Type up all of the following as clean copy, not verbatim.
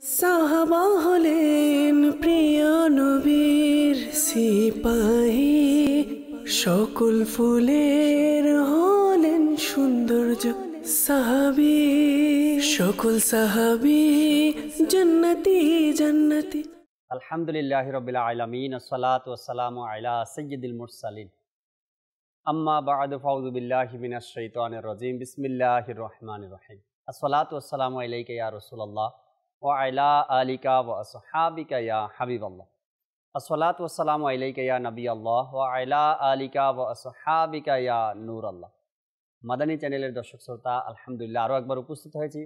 সাহাবা হলেন প্রিয় নবীর সিপাহী, সকল ফুলের হলেন সৌন্দর্য সাহাবী, সকল সাহাবী জান্নাতি জান্নাতি। আলহামদুলিল্লাহি রাব্বিল আলামিন, আসসালাতু ওয়াসসালামু আলা সাইয়্যিদিল মুরসালিন, আম্মা বা'দু, ফাউযু বিল্লাহি মিনাশ শাইতানির রাজীম, বিসমিল্লাহির রহমানির রহিম। আসসালাতু ওয়াসসালামু আলাইকা ইয়া রাসূলুল্লাহ ওয়া আলা আলিকা ওয়া আসহাবিকা ইয়া হাবিবাল্লাহ। আসসালাতু ওয়াসসালামু আলাইকা ইয়া নবিয়াল্লাহ ওয়া আলা আলিকা ওয়া আসহাবিকা ইয়া নূরাল্লাহ। মাদানী চ্যানেলের দর্শক শ্রোতা, আলহামদুলিল্লাহ আরও একবার উপস্থিত হয়েছি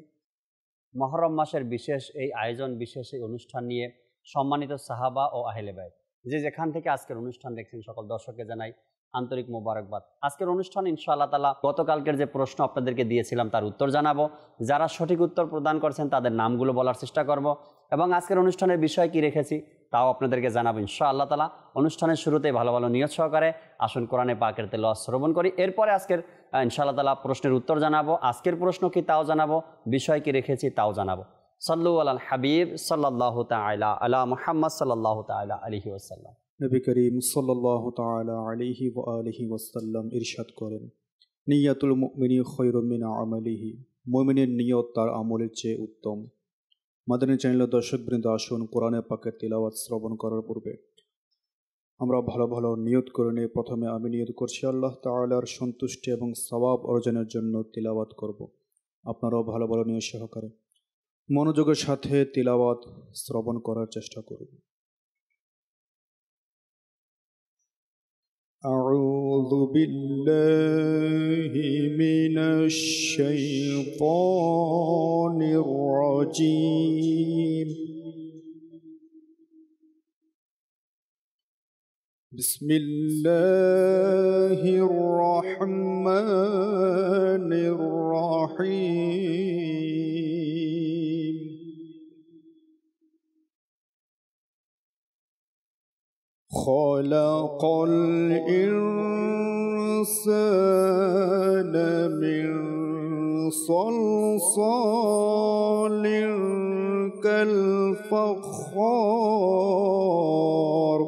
মুহররম মাসের বিশেষ এই আয়োজন, বিশেষ এই অনুষ্ঠান নিয়ে। সম্মানিত সাহাবা ও আহলে বাইত, যে যেখান থেকে আজকের অনুষ্ঠান দেখছেন, সকল দর্শককে জানাই আন্তরিক মোবারকবাদ। আজকের অনুষ্ঠান ইনশাআল্লাহ তাআলা গতকালকের যে প্রশ্ন আপনাদেরকে দিয়েছিলাম তার উত্তর জানাবো। যারা সঠিক উত্তর প্রদান করছেন তাদের নামগুলো বলার চেষ্টা করব, এবং আজকের অনুষ্ঠানের বিষয় কি রেখেছি তাও আপনাদেরকে জানাবো ইনশাআল্লাহ তাআলা। অনুষ্ঠানের শুরুতে ভালো ভালো নিয়ত সহকারে আসুন কোরআনে পাকের তেলাওয়াত শ্রবণ করি। এরপরে আজকের ইনশাআল্লাহ তাআলা প্রশ্নের উত্তর জানাবো, আজকের প্রশ্ন কি তাও জানাবো, বিষয় কি রেখেছি তাও জানাবো। সাল্লু আলাল হাবিব সাল্লাল্লাহু তাআলা আলা মুহাম্মদ সাল্লাল্লাহু তাআলা আলাইহি ওয়াসাল্লাম। নবী করিম সাল্লাল্লাহু তাআলা আলাইহি ওয়া আলিহি ওয়াসাল্লাম ইরশাদ করেন, নিয়াতুল মুমিনি খায়রুম মিন আমালিহি, মুমিনের নিয়ত তার আমলের চেয়ে উত্তম। মাদানী চ্যানেলের দর্শকবৃন্দ, আসুন কোরআনে পাকের তিলাওয়াত শ্রবণ করার পূর্বে আমরা ভালো ভালো নিয়ত করে নিয়ে প্রথমে আমি নিয়ত করছি আল্লাহ তাআলার সন্তুষ্টি এবং সওয়াব অর্জনের জন্য তিলাওয়াত করব। আপনারাও ভালো ভালো নিয়ত সহকারে মনোযোগের সাথে তিলাওয়াত শ্রবণ করার চেষ্টা করব। أعوذ بالله من الشيطان الرجيم. بسم الله الرحمن الرحيم. خلق الإنسان من صلصال كالفخار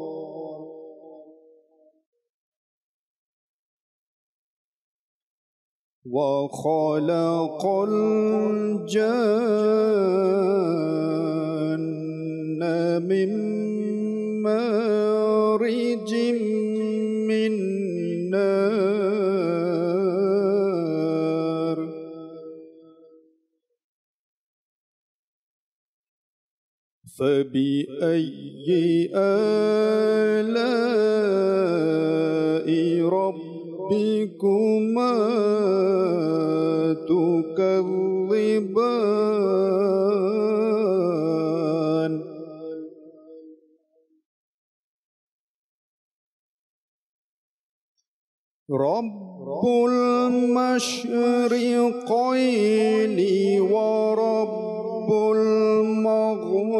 وخلق الجن من مارج من نار فبأي آلاء ربكما تكذبان رب المشرقين ورب المغربين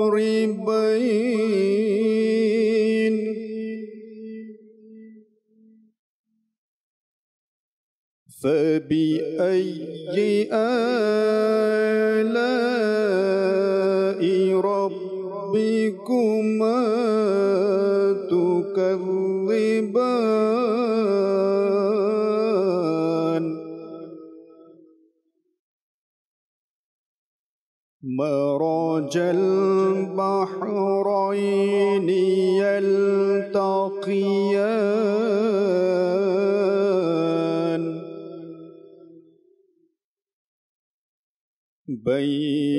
فبأي آلاء ربكما تكذبان مرج البحرين يلتقيان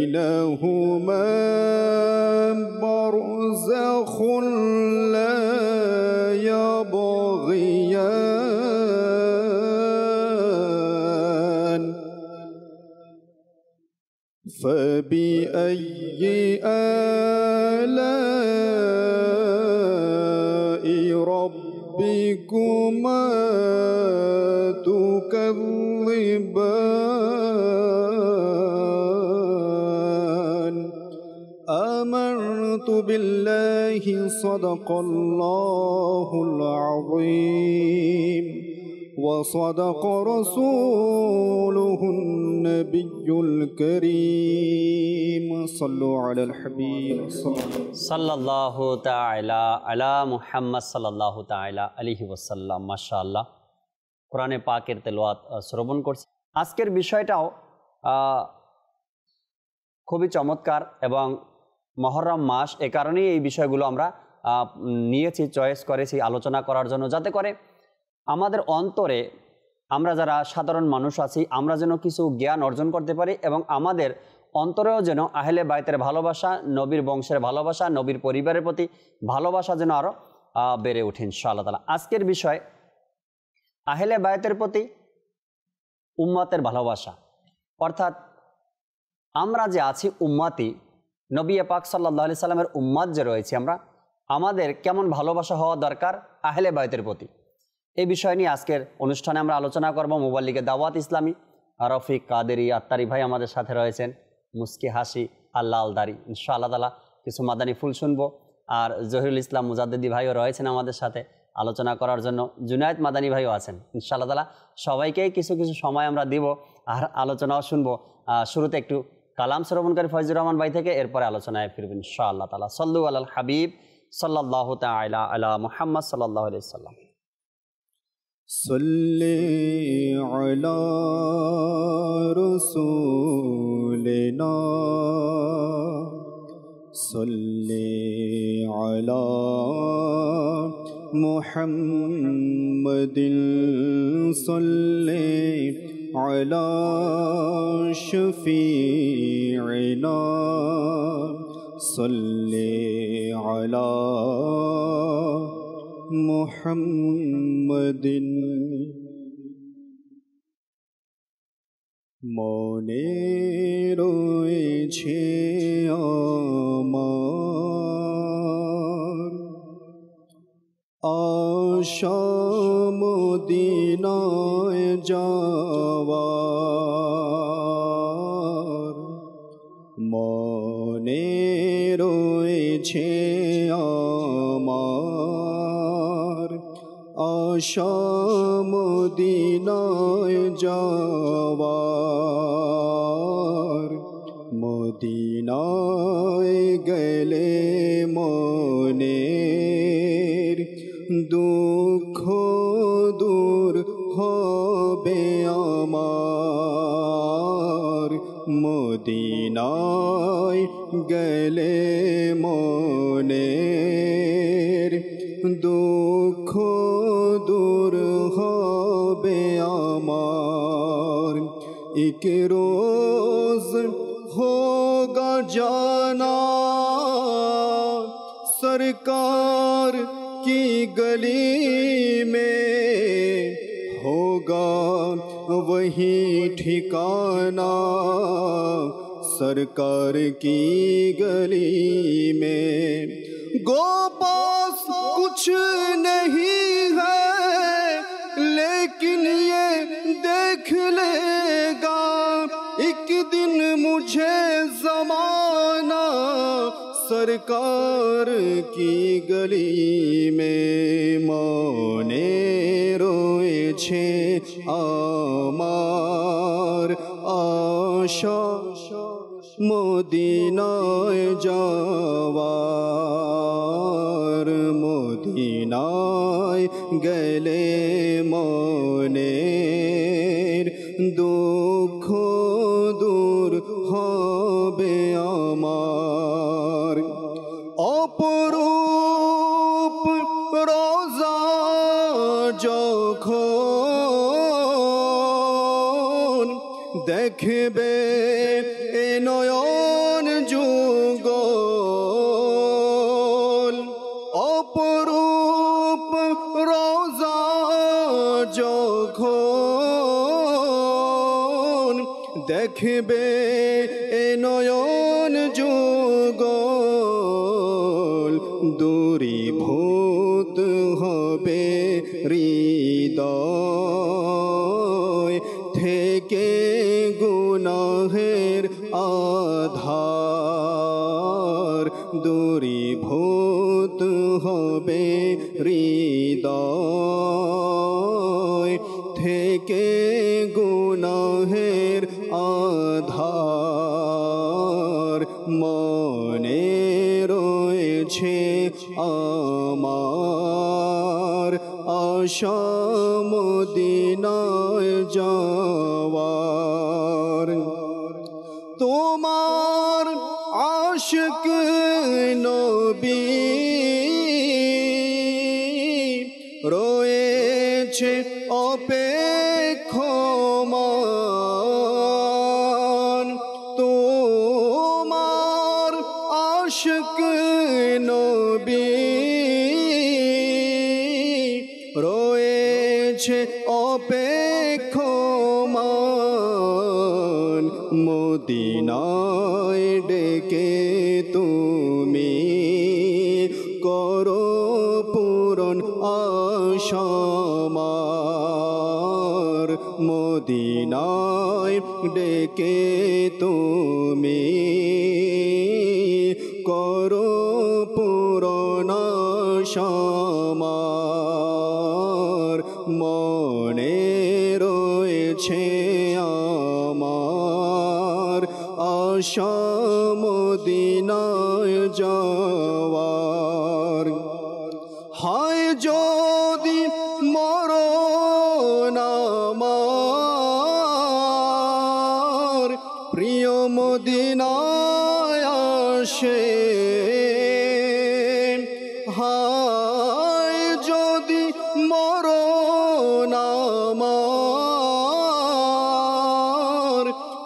بينهما برزخ لا يبغيان فبأي آلاء ربكما تكذبان آمنت بالله صدق الله العظيم وصدق رسوله النبي الكريم صلوا على الحبيب সাল্লাল্লাহু তাআলা আলা মুহাম্মদ সাল্লাল্লাহু তাআলা আলাইহি ওয়াসাল্লাম। মাশাআল্লাহ, কোরআনে পাকের তেলাওয়াত শ্রবণ করছি। আজকের বিষয়টাও খুবই চমৎকার এবং মুহররম মাস, এ কারণেই এই বিষয়গুলো আমরা নিয়েছি, চয়েস করেছি আলোচনা করার জন্য, যাতে করে আমাদের অন্তরে আমরা যারা সাধারণ মানুষ আছি আমরা যেন কিছু জ্ঞান অর্জন করতে পারি এবং আমাদের অন্তরেও যেন আহলে বাইতের ভালোবাসা, নবীর বংশের ভালোবাসা, নবীর পরিবারের প্রতি ভালোবাসা যেন আরও বেড়ে ওঠে ইনশাআল্লাহ তাআলা। আজকের বিষয় আহলে বাইতের প্রতি উম্মতের ভালোবাসা, অর্থাৎ আমরা যে আছি উম্মতি, নবী পাক সাল্লাল্লাহু আলাইহি সাল্লামের উম্মত যে রয়েছে আমরা, আমাদের কেমন ভালোবাসা হওয়া দরকার আহলে বাইতের প্রতি, এই বিষয় নিয়ে আজকের অনুষ্ঠানে আমরা আলোচনা করব। মুবাল্লিগে দাওয়াত ইসলামী রফিক কাদেরি আত্তারি ভাই আমাদের সাথে রয়েছেন, মুস্কি হাসি আল্লাহ আলদারি, ইনশাআল্লাহ তাআলা কিছু মাদানী ফুল শুনবো। আর জহিরুল ইসলাম মুজাদ্দিদি ভাইও রয়েছেন আমাদের সাথে আলোচনা করার জন্য, জুনায়েদ মাদানী ভাইও আছেন। ইনশাআল্লাহ তাআলা সবাইকেই কিছু কিছু সময় আমরা দিব আর আলোচনাও শুনবো। শুরুতে একটু কালাম শ্রবণকারী ফয়জুর রহমান ভাই থেকে, এরপরে আলোচনায় ফিরবেন ইনশাআল্লাহ তাআলা। সাল্লু আলাল হাবিব সাল্লাল্লাহু তাআলা আলা মুহাম্মদ সাল্লাল্লাহু আলাইহি ওয়াসাল্লাম। صلی علی رسولنا صلی علی محمد صلی علی شفیعنا صلی علی মুহাম্মাদিন। মনে রয়েছে আমার আশা মদিনায় যাওয়ার, মনে রয়েছে আমার আশা মদিনায় যাওয়ার। মদিনায় গেলে মনের দুঃখ দূর হবে আমার। মদিনায় গেলে মনের দুঃখ দূর হবে আমার। এক রোজ হোগা জানা सरकार की गली में, होगा वही ठिकाना सरकार की गली में। गो पास कुछ नहीं है लेकिन ये देख लेगा एक दिन मुझे ज़माना सरकार की गली में। মনে রয়েছে আমার আশা মদিনায় যাওয়ার। মদিনায় গেলে মনের দুঃখ দূর হবে আমার। অপরূপ রোজা যখন দেখবে এ নয়ন যুগল, অপরূপ রোজা যখন দেখবে এ নয়ন যুগল, দূরীভূত হবে হৃদয় থেকে গুনাহের আধার। দূরীভূত হবে হৃদয় থেকে গুনাহের আধার মনে রয়েছে আমার আশা মদিনায় যাওয়ার তোমার আশিক নবী রয়েছে অপেক্ষমান তোমার আশিক নবী রয়েছে অপেক্ষমান মদিনায় ডেকে তুমি করো পূরণ আশা আমার মদিনায় ডেকে তুমি করো পূরণ আশা আমার মনে রয়েছে আমার আশা মদিনায় যাওয়ার হায় যদি মরণ আমার প্রিয় মদিনায় আসে হায় যদি মরণ আমার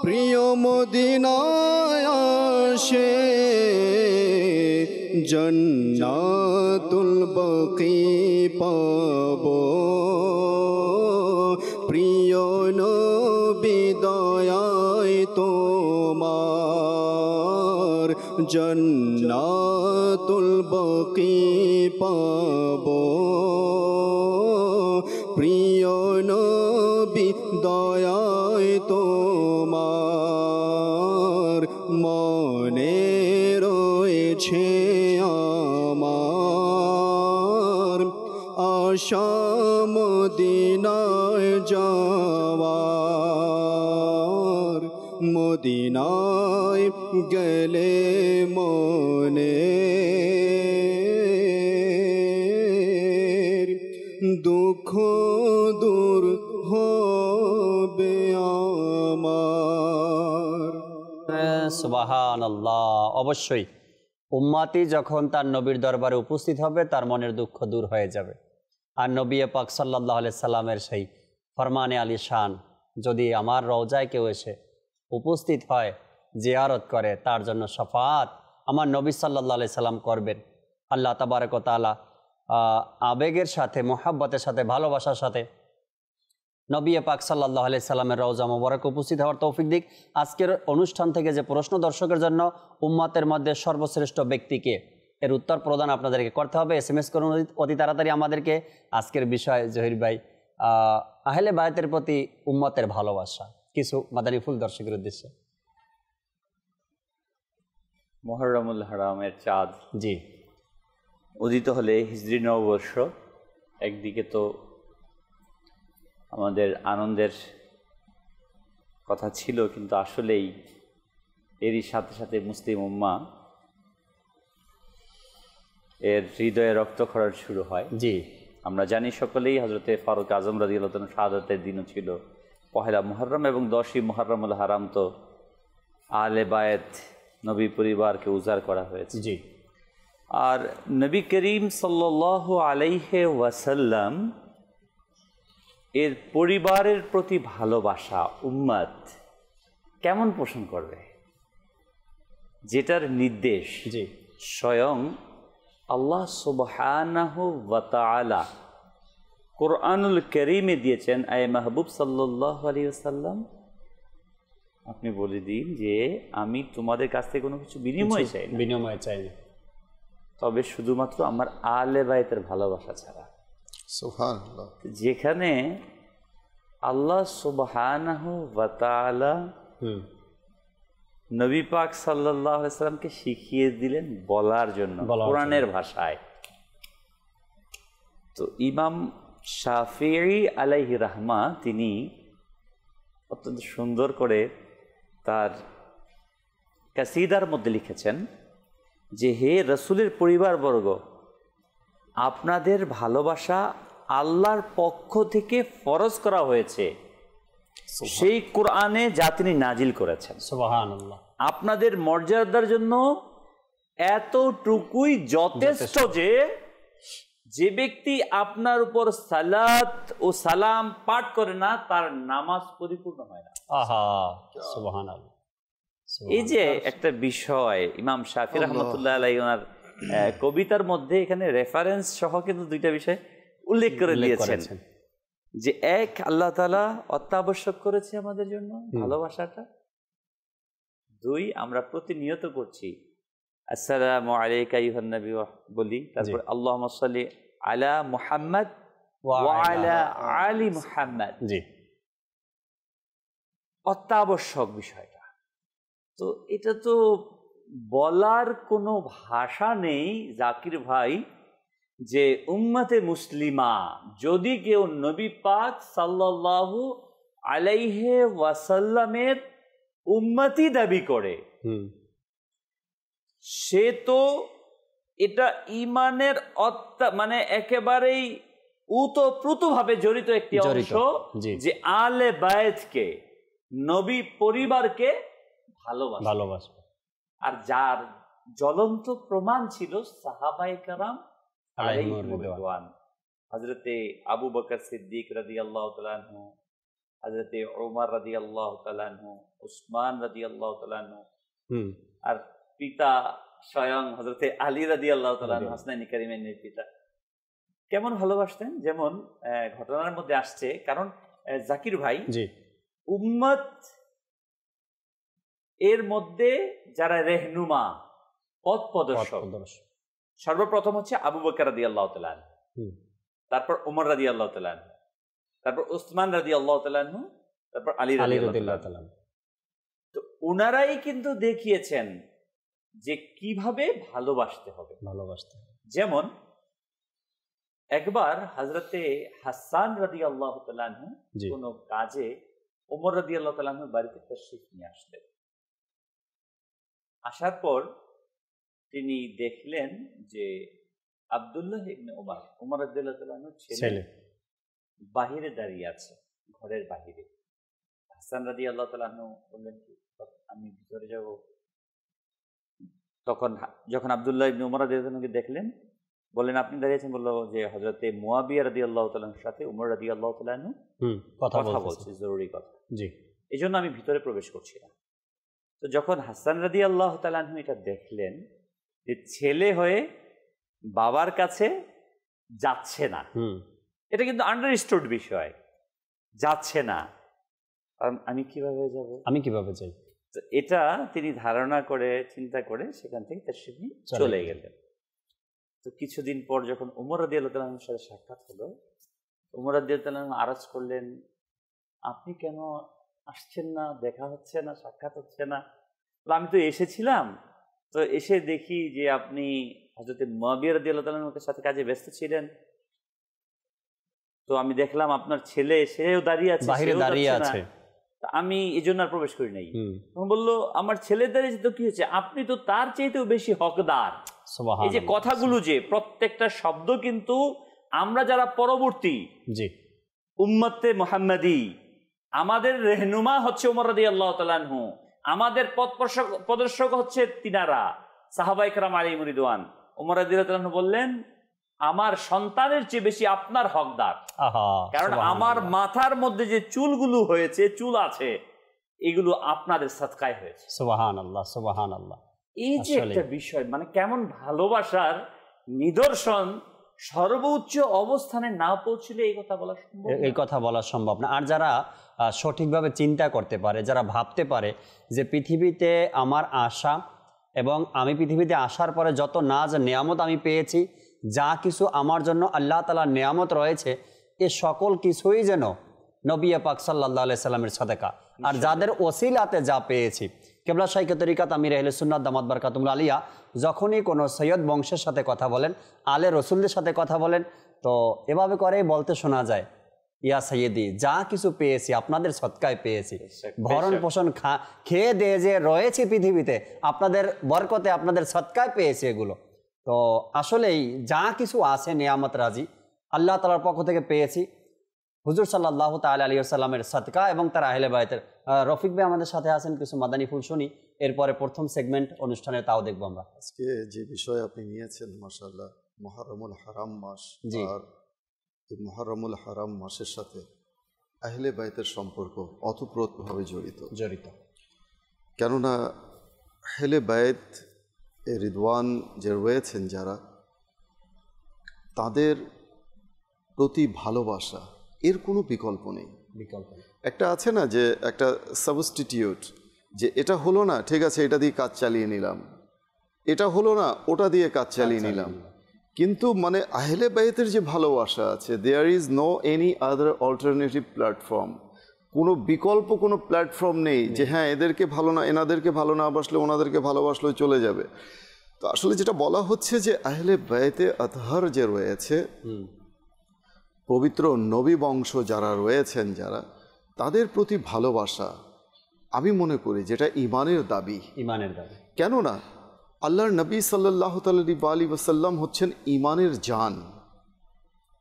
প্রিয় মদিনায় আসে জান্নাতুল বাকি পাবো প্রিয় নবী দয়ায় তোমার জান্নাতুল বাকি পাবো প্রিয় নবী দয়ায় তোমার মনে রয়েছে আমার আশা মদিনায় যাওয়ার মদিনায় গেলে মনে দুঃখ দূর হবে আমার। সুবহানাল্লাহ। অবশ্যই উম্মাতি যখন তার নবীর দরবারে উপস্থিত হবে তার মনের দুঃখ দূর হয়ে যাবে। আর নবী পাক সাল্লাল্লাহু আলাইহি সাল্লামের সেই ফরমানে আলী শান যদি আমার রওজায় কেউ এসে উপস্থিত হয় জিয়ারত করে তার জন্য শাফাআত আমার নবী সাল্লাল্লাহু আলাইহি সাল্লাম করবেন। আল্লাহ তাবারক ওয়া তাআলা আবেগের সাথে মোহাব্বতের সাথে ভালোবাসার সাথে নবী পাক সাল্লাল্লাহু আলাইহি সাল্লামের রওজা মোবারক উপস্থিত হওয়ার তৌফিক দিক। আজকের অনুষ্ঠান থেকে যে প্রশ্ন দর্শকের জন্য উম্মতের মধ্যে সর্বশ্রেষ্ঠ ব্যক্তিকে এর উত্তর প্রদান আপনাদেরকে করতে হবে। SMS করুন অতি তাড়াতাড়ি আমাদেরকে। আজকের বিষয় জহির ভাই আহলে বায়তের প্রতি উম্মতের ভালোবাসা, কিছু মাদানী ফুল দর্শকের উদ্দেশ্যে। মুহররমুল হারামের চাঁদ জি উদিত হলে হিজরি নববর্ষ, একদিকে তো আমাদের আনন্দের কথা ছিল, কিন্তু আসলেই এরই সাথে সাথে মুসলিম উম্মাহ এর হৃদয়ে রক্তক্ষরণ শুরু হয়। জি আমরা জানি সকলেই হযরতে ফারুক আজম রাদিয়াল্লাহু তাআলা শাহাদাতের দিনও ছিল পহেলা মুহররম, এবং 10ই মুহররমুল হারাম তো আহলে বায়েত নবী পরিবারকে উজাড় করা হয়েছে। জি আর নবী করিম সাল্লাল্লাহু আলাইহি ওয়াসাল্লাম এর পরিবারের প্রতি ভালোবাসা উম্মত কেমন পোষণ করবে, যেটার নির্দেশ জি স্বয়ং আল্লাহ সুবহানাহু ওয়া তাআলা কোরআনুল কারীমে দিয়েছেন। আয়ে মাহবুব সাল্লাল্লাহু আলাইহি ওয়াসাল্লাম, আপনি বলে দিন যে আমি তোমাদের কাছ থেকে কোনো কিছু বিনিময় চাই না, বিনিময় চাই না, তবে শুধুমাত্র আমার আহলে বায়তের ভালোবাসা ছাড়া। সুবহানাল্লাহ। যেখানে আল্লাহ সুবহানাহু ওয়া তাআলা নবী পাক সাল্লাল্লাহু আলাইহি সাল্লামকে শিখিয়ে দিলেন বলার জন্য কোরআনের ভাষায়। তো ইমাম শাফিঈ আলাইহি রাহমা তিনি অত্যন্ত সুন্দর করে তার কাসিদার মধ্যে লিখেছেন যে, হে রসুলের পরিবারবর্গ, আপনাদের ভালোবাসা আল্লাহর পক্ষ থেকে ফরজ করা হয়েছে সেই কোরআনে যা তিনি নাজিল করেছেন। সুবহানাল্লাহ। আপনাদের মর্যাদার জন্য এতটুকুই যথেষ্ট যে যে ব্যক্তি আপনার উপর সালাত ও সালাম পাঠ করে না তার নামাজ পরিপূর্ণ হয় না। আহা, সুবহানাল্লাহ। এই যে একটা বিষয় ইমাম শাফি রহমতুল্লাহ আলাইহি ওনার কবিতার মধ্যে এখানে রেফারেন্স সহ কিন্তু দুইটা বিষয় উল্লেখ করে দিয়েছেন, যে এক, আল্লাহ তাআলা অত্যাবশ্যক করেছে আমাদের জন্য ভালোবাসাটা। দুই, আমরা প্রতিনিয়ত করছি আসসালামু আলাইকা আইয়ুহান নবী বলি, তারপর আল্লাহুম্মা সাল্লি আলা মুহাম্মদ ওয়া আলা আলি মুহাম্মদ। জি, অত্যাবশ্যক বিষয়টা তো এটা তো বলার কোনো ভাষা নেই জাকির ভাই, যে উম্মতে মুসলিমা যদি কেউ নবী পাক সাল্লাল্লাহু আলাইহি ওয়াসাল্লামের উম্মতি দাবি করে সে তো এটা ইমানের মানে একেবারেই উতপ্রুতভাবে জড়িত একটি অংশ, যে আলে বায়েতকে, নবী পরিবারকে ভালোবাসবে। আর যার জ্বলন্ত প্রমাণ ছিল সাহাবায়ে কেরাম আলাইহিম রিদওয়ান, হযরতে আবু বকর সিদ্দিক রাদিয়াল্লাহু তাআলা আনহু, হযরতে ওমর রাদিয়াল্লাহু তাআলা আনহু, উসমান রাদিয়াল্লাহু তাআলা আনহু, আর পিতা স্বয়ং হযরতে আলী রাদিয়াল্লাহু তাআলা আনহু, হাসনাইন কারিমাইনের পিতা, কেমন ভালোবাসতেন। যেমন ঘটনার মধ্যে আসছে, কারণ জাকির ভাই উম্মত এর মধ্যে যারা রেহনুমা, পথ প্রদর্শক, সর্বপ্রথম হচ্ছে আবু বকর রাদিয়াল্লাহু তাআলা আনহু, তারপর ওমর রাদিয়াল্লাহু তাআলা আনহু, তারপর উসমান রাদিয়াল্লাহু তাআলা আনহু, তারপর আলী রাদিয়াল্লাহু তাআলা আনহু। তো ওনারাই কিন্তু দেখিয়েছেন যে কিভাবে ভালোবাসতে হবে। যেমন একবার হযরতে হাসান রাদিয়াল্লাহু তাআলা আনহু কোনো কাজে ওমর রাদিয়াল্লাহু তাআলা আনহুর বাড়িতে তাশরীফ নিয়ে আসলেন। আসার পর তিনি দেখলেন যে আব্দুল্লাহ ইবনে ওমর রাদিয়াল্লাহু তাআলা আনহুর ছেলে বাহিরে দাঁড়িয়ে আছে, ঘরের বাহিরে। হাসান রাদিয়াল্লাহু তাআলা আনহু বললেন, কি আমি ভিতরে যাব? তখন যখন আব্দুল্লাহ ইবনে ওমর রাদিয়াল্লাহু তাআলা দেখলেন, বললেন আপনি দাঁড়িয়েছেন? বলল যে হযরতে মুয়াবিয়া রাদিয়াল্লাহু তাআলার সাথে ওমর রাদিয়াল্লাহু তাআলা আনহু কথা বলছে, জরুরি কথা, এই জন্য আমি ভিতরে প্রবেশ করছি না। তো যখন হাসান রাদিয়াল্লাহু তাআলা আনহু এটা দেখলেন যে ছেলে হয়ে বাবার কাছে যাচ্ছে না, এটা কিন্তু আন্ডারস্টুড বিষয়, যাচ্ছে না, আমি কিভাবে যাই? তো এটা তিনি ধারণা করে চিন্তা করে সেখান থেকে তাশরীফ নিয়ে চলে গেলেন। তো কিছুদিন পর যখন ওমর রাদিয়াল্লাহু তাআলার সাথে সাক্ষাৎ হলো, ওমর রাদিয়াল্লাহু তাআলা আরজ করলেন, আপনি কেন আসছেন না, দেখা হচ্ছে না, সাক্ষাৎ হচ্ছে না? আমি তো এসেছিলাম, তো এসে দেখি যে আপনি হযরতে মুয়াবিয়া রাদিয়াল্লাহু তাআলার সাথে কাজে ব্যস্ত ছিলেন, তো আমি দেখলাম আপনার ছেলে সেও দাঁড়িয়ে আছে, আমি এই জন্য আর প্রবেশ করি নাই। তখন বললো, আমার ছেলে দাঁড়িয়েছে তো কি হয়েছে, আপনি তো তার চাইতেও বেশি হকদার। এই যে কথাগুলো, যে প্রত্যেকটা শব্দ কিন্তু আমরা যারা পরবর্তী উম্মতে মুহাম্মাদি, আমাদের রেহনুমা হচ্ছে ওমর রাদিয়াল্লাহু তাআলা আনহু, আমাদের পথ প্রদর্শক হচ্ছে তিনারা সাহাবায়ে কেরাম আলাইহিম রিদওয়ান। ওমর রাদিয়াল্লাহু তাআলা আনহু বললেন, আমার সন্তানের চেয়ে বেশি আপনার হকদার, কারণ আমার মাথার মধ্যে যে চুলগুলো হয়েছে, চুল আছে, এগুলো আপনাদের সাদকায় হয়েছে। সুবহানাল্লাহ, সুবহানাল্লাহ। এই যে একটা বিষয়, মানে কেমন ভালোবাসার নিদর্শন, সর্বোচ্চ অবস্থানে না পৌঁছলে এই কথা বলা সম্ভব না। আর যারা সঠিকভাবে চিন্তা করতে পারে, যারা ভাবতে পারে যে পৃথিবীতে আমার আশা এবং আমি পৃথিবীতে আসার পরে যত নাজ নিয়ামত আমি পেয়েছি, যা কিছু আমার জন্য আল্লাহ তাআলার নিয়ামত রয়েছে, এ সকল কিছুই যেন নবী পাক সাল্লাল্লাহু আলাইহি সাল্লামের সাদাকা। আর যাদের ওসিলাতে যা পেয়েছি, কেবলা শাইখে তরিকাত আমির আহলে সুন্নাত দামাত বারকাতুহুল আলিয়া যখনই কোনো সৈয়দ বংশের সাথে কথা বলেন, আলে রসুলদের সাথে কথা বলেন, তো এভাবে করেই বলতে শোনা যায়, ইয়া সাইয়েদি, যা কিছু পেয়েছি আপনাদের সদকায় পেয়েছি, ভরণ পোষণ খেয়ে দিয়ে যে রয়েছে পৃথিবীতে আপনাদের বরকতে, আপনাদের সদকায় পেয়েছি এগুলো। তো আসলেই যা কিছু আছে নিয়ামত রাজি আল্লাহ তাআলার পক্ষ থেকে পেয়েছি, হুজুর সাল্লাল্লাহু তাআলা আলাইহি ওয়াসাল্লামের সদকা এবং তার আহলে বাইতের। রফিক ভাই আমাদের সাথে আছেন, কিছু মাদানী ফুল শুনি, এরপরে প্রথম সেগমেন্ট অনুষ্ঠানের তাও দেখবো আমরা। আজকে যে বিষয় আপনি নিয়েছেন মাশাআল্লাহ, মুহররমুল হারাম মাস, আর এই মুহররমুল হারাম মাসের সাথে আহলে বাইতের সম্পর্ক ওতপ্রোতভাবে জড়িত। কেননা আহলে বাইত রিদওয়ান যে রয়েছেন যারা, তাদের প্রতি ভালোবাসা এর কোনো বিকল্প নেই। একটা আছে না যে একটা সাবস্টিটিউট, যে এটা হলো না, ঠিক আছে এটা দিয়ে কাজ চালিয়ে নিলাম, এটা হলো না, ওটা দিয়ে কাজ চালিয়ে নিলাম। কিন্তু মানে আহলে বাইতের যে ভালোবাসা আছে, there is no any other alternative platform, কোনো বিকল্প কোনো প্ল্যাটফর্ম নেই যে হ্যাঁ এদেরকে ভালো না, এনাদেরকে ভালো না বাসলে ওনাদেরকে ভালোবাসলেও চলে যাবে। তো আসলে যেটা বলা হচ্ছে যে আহলে বাইতে আতহার যে রয়েছে, পবিত্র নবী বংশ যারা রয়েছেন, যারা তাদের প্রতি ভালোবাসা আমি মনে করি যেটা ইমানের দাবি। কেননা আল্লাহর নবী সাল্লাল্লাহু আলাইহি ওয়াসাল্লাম হচ্ছেন ইমানের জান,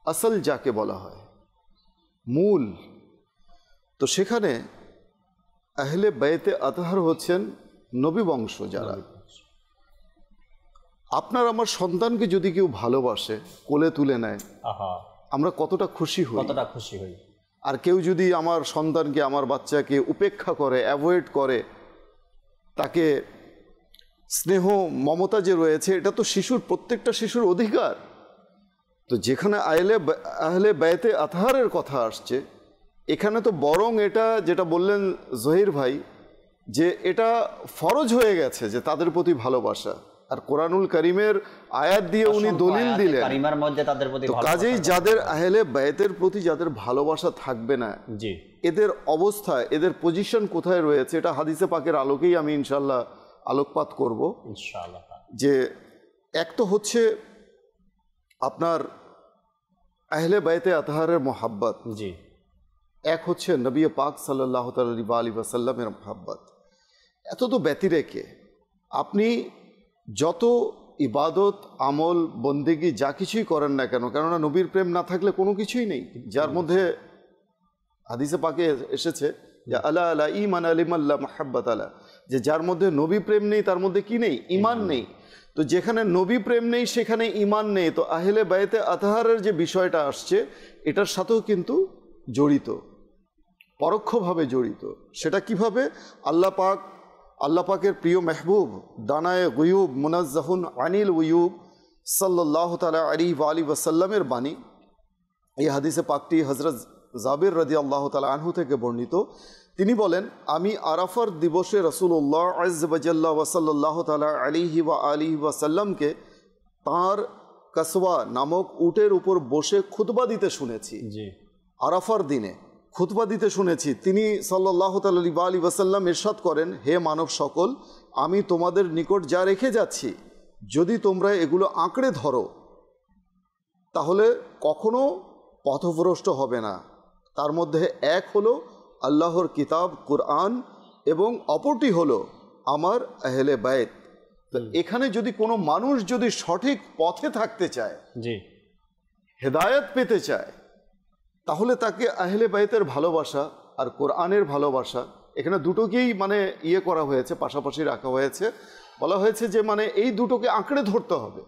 আসল যাকে বলা হয়, মূল। তো সেখানে আহলে বাইতে আতহার হচ্ছেন নবী বংশ যারা। আপনার আমার সন্তানকে যদি কেউ ভালোবাসে, কোলে তুলে নেয়, আমরা কতটা খুশি হই। আর কেউ যদি আমার সন্তানকে, আমার বাচ্চাকে উপেক্ষা করে, অ্যাভয়েড করে, তাকে স্নেহ মমতা যে রয়েছে, এটা তো প্রত্যেকটা শিশুর অধিকার। তো যেখানে আহলে বাইতে আতহারের কথা আসছে, এখানে তো বরং এটা যেটা বললেন জহির ভাই, যে এটা ফরজ হয়ে গেছে যে তাদের প্রতি ভালোবাসা। আর কোরআনুল কারীমের আয়াত দিয়ে উনি দলিল দিলেন, কাজেই যাদের আহলে বাইতের প্রতি যাদের ভালোবাসা থাকবে না, এদের অবস্থা, এদের পজিশন কোথায় রয়েছে, এটা হাদিসে পাকের আলোকেই আমি ইনশাল্লাহ আলোকপাত করব। যে এক তো হচ্ছে আপনার আহলে বাইতে আতহারের মোহাব্বত, এক হচ্ছে নবী পাক সাল্লাল্লাহু আলাইহি ওয়াসাল্লামের মোহাব্বত। এত তো ব্যতিরেকে আপনি যত ইবাদত আমল বন্দেগী যা কিছুই করেন না কেন, কেননা নবীর প্রেম না থাকলে কোনো কিছুই নেই। যার মধ্যে হাদিসে পাকে এসেছে যে আলা আলা ঈমান আলিমাল্লাহ মুহাব্বাত আলা, যে যার মধ্যে নবী প্রেম নেই তার মধ্যে কি নেই, ঈমান নেই। তো যেখানে নবী প্রেম নেই সেখানে ঈমান নেই। তো আহলে বাইতে আতহারের যে বিষয়টা আসছে, এটার সাথেও কিন্তু জড়িত, পরোক্ষভাবে জড়িত। সেটা কিভাবে? আল্লাহ পাকের প্রিয় মেহবুব, দানায়ে গুয়ুব, মুনাজ্জাহুন আনিল উয়ুব সাল্লাল্লাহু তাআলা আলাইহি ওয়াসাল্লামের বাণী। এই হাদিসে পাকটি হযরত জাবির রাদিয়াল্লাহু তাআলা আনহু থেকে বর্ণিত। তিনি বলেন, আমি আরাফার দিবসে রাসূলুল্লাহ আযজা ওয়া জাল্লা ওয়া সাল্লাল্লাহু তাআলা আলাইহি ওয়াসাল্লামকে তাঁর কাসওয়া নামক উটের উপর বসে খুতবা দিতে শুনেছি। আরাফার দিনে খুতবা দিতে শুনেছি। তিনি সাল্লাল্লাহু তাআলা আলাইহি ওয়াসাল্লাম ইরশাদ করেন, হে মানব সকল, আমি তোমাদের নিকট যা রেখে যাচ্ছি, যদি তোমরা এগুলো আঁকড়ে ধরো তাহলে কখনো পথভ্রষ্ট হবে না। তার মধ্যে এক হলো আল্লাহর কিতাব কুরআন, এবং অপরটি হলো আমার আহলে বাইত। তো এখানে যদি কোনো মানুষ যদি সঠিক পথে থাকতে চায়, হেদায়েত পেতে চায়, তাহলে তাকে আহলে বাইতের ভালোবাসা আর কোরআনের ভালোবাসা, এখানে দুটোকেই মানে করা হয়েছে, পাশাপাশি রাখা হয়েছে। বলা হয়েছে যে মানে এই দুটোকে আঁকড়ে ধরতে হবে।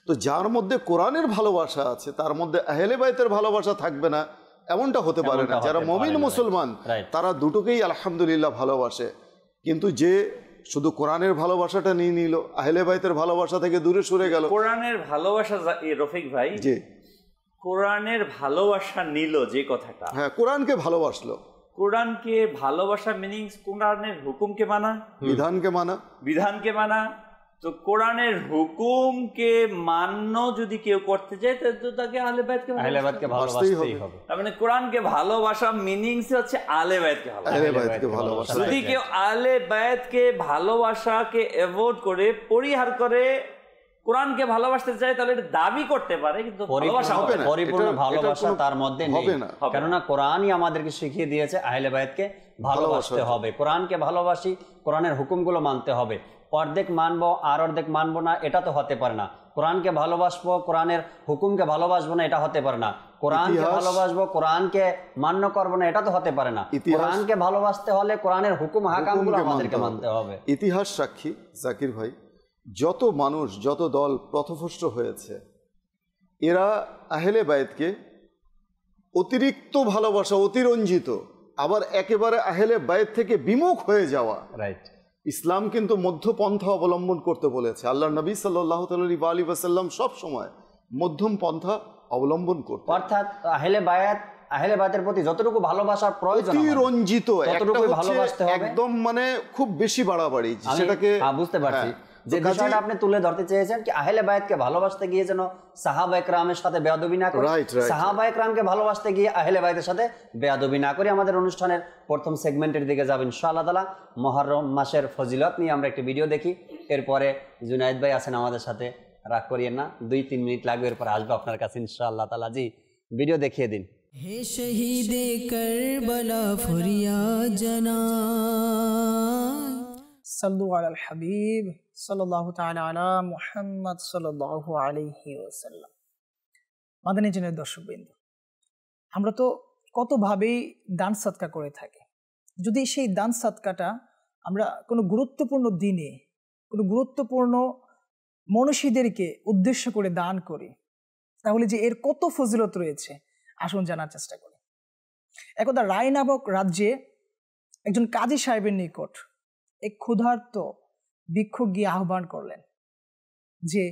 তো যার মধ্যে কোরআনের ভালোবাসা আছে তার মধ্যে আহলে বাইতের ভালোবাসা থাকবে না, এমনটা হতে পারে না। যারা মুমিন মুসলমান তারা দুটোকেই আলহামদুলিল্লাহ ভালোবাসে। কিন্তু যে শুধু কোরআনের ভালোবাসাটা নিয়ে নিল, আহলে বাইতের ভালোবাসা থেকে দূরে সরে গেল। কোরআনের ভালোবাসা, রফিক ভাই, জি, কোরআনের ভালোবাসা নিল যে কথাটা, হ্যাঁ, কোরআনকে ভালোবাসলো। কোরআনকে ভালোবাসা মিনিংস কোরআনের হুকুমকে মানা, বিধানকে মানা। তো কোরআনের হুকুমকে মান্য যদি কেউ করতে চায় তো তাকে আহলে বাইতকে ভালোবাসতেই হবে। তার মানে কোরআনকে ভালোবাসা মিনিংস হচ্ছে আহলে বাইতকে ভালোবাসা। যদি কেউ আহলে বাইতকে ভালোবাসাকে অ্যাভয়েড করে, পরিহার করে, কোরআনকে ভালোবাসতে চায় তাহলে এটা দাবি করতে পারে, কিন্তু ভালোবাসা হবে না, পরিপূর্ণ ভালোবাসা তার মধ্যে নেই। কেননা কোরআনই আমাদেরকে শিখিয়ে দিয়েছে আহলে বায়াতকে ভালোবাসতে হবে। কোরআনকে ভালোবাসি, কোরআনের হুকুমগুলো মানতে হবে। অর্ধেক মানবো আর অর্ধেক মানবো না, এটা তো হতে পারে না। কোরআনকে ভালোবাসবো, কোরআনের হুকুমকে ভালোবাসবো না, এটা হতে পারে না। কোরআনকে ভালোবাসবো, কোরআনকে মান্য করবো না, এটা তো হতে পারে না। কোরআনকে ভালোবাসতে হলে কোরআনের হুকুম হাকামগুলো আমাদেরকে মানতে হবে। ইতিহাস সাক্ষী জাকির ভাই, যত মানুষ, যত দল পথভ্রষ্ট হয়েছে, এরা আহলে বায়াতকে অতিরিক্ত ভালোবাসা, অতিরঞ্জিত, আবার একেবারে আহলে বায়াত থেকে বিমুখ হয়ে যাওয়া। রাইট। ইসলাম কিন্তু মধ্যপন্থা অবলম্বন করতে বলেছে। আল্লাহ নবী সাল্লাল্লাহু আলাইহি ওয়াসাল্লাম সব সময় মধ্যম পন্থা অবলম্বন করতেন। অর্থাৎ আহলে বায়াতের প্রতি যতটুকু ভালোবাসার প্রয়োজন, অতিরঞ্জিত, ততটুকু ভালোবাসতে হবে, একদম মানে খুব বেশি বাড়াবাড়ি, সেটাকে বুঝতে পারছি। যে বিষয়টা আপনি তুলে ধরতে চেয়েছেন কি আহলে বায়াতকে ভালোবাসতে গিয়ে যেন সাহাবা একরামের সাথে বেয়াদবি না করি, সাহাবা একরামকে ভালোবাসতে গিয়ে আহলে বায়াতের সাথে বেয়াদবি না করি। আমাদের অনুষ্ঠানের প্রথম সেগমেন্টের দিকে যাবেন ইনশাআল্লাহ তাআলা। মুহররম মাসের ফজিলত নিয়ে আমরা একটি ভিডিও দেখি, এরপরে জুনায়েদ ভাই আছেন আমাদের সাথে, রাগ করিয়েন না, 2-3 মিনিট লাগবে, এরপর আসবো আপনার কাছে ইনশাআল্লাহ তাআলা। জি, ভিডিও দেখিয়ে দিন। হে শহীদে কারবালা ফরিয়াদ জানাই, সাল্লু আলাল হাবিব সাল্লাল্লাহু তাআলা আলা মুহাম্মদ সাল্লাল্লাহু আলাইহি ওয়াসাল্লাম। মাদানী চ্যানেলের দর্শকবৃন্দ, আমরা তো কতভাবেই দান সদকা করে থাকি। যদি সেই দান সদকাটা আমরা কোনো গুরুত্বপূর্ণ দিনে, কোনো গুরুত্বপূর্ণ মনীষীদেরকে উদ্দেশ্য করে দান করি, তাহলে যে এর কত ফজিলত রয়েছে আসুন জানার চেষ্টা করি। একদা রায় নামক রাজ্যে একজন কাজী সাহেবের নিকট এক ক্ষুধার্ত ভিক্ষুক গিয়ে আহ্বান করলেন যে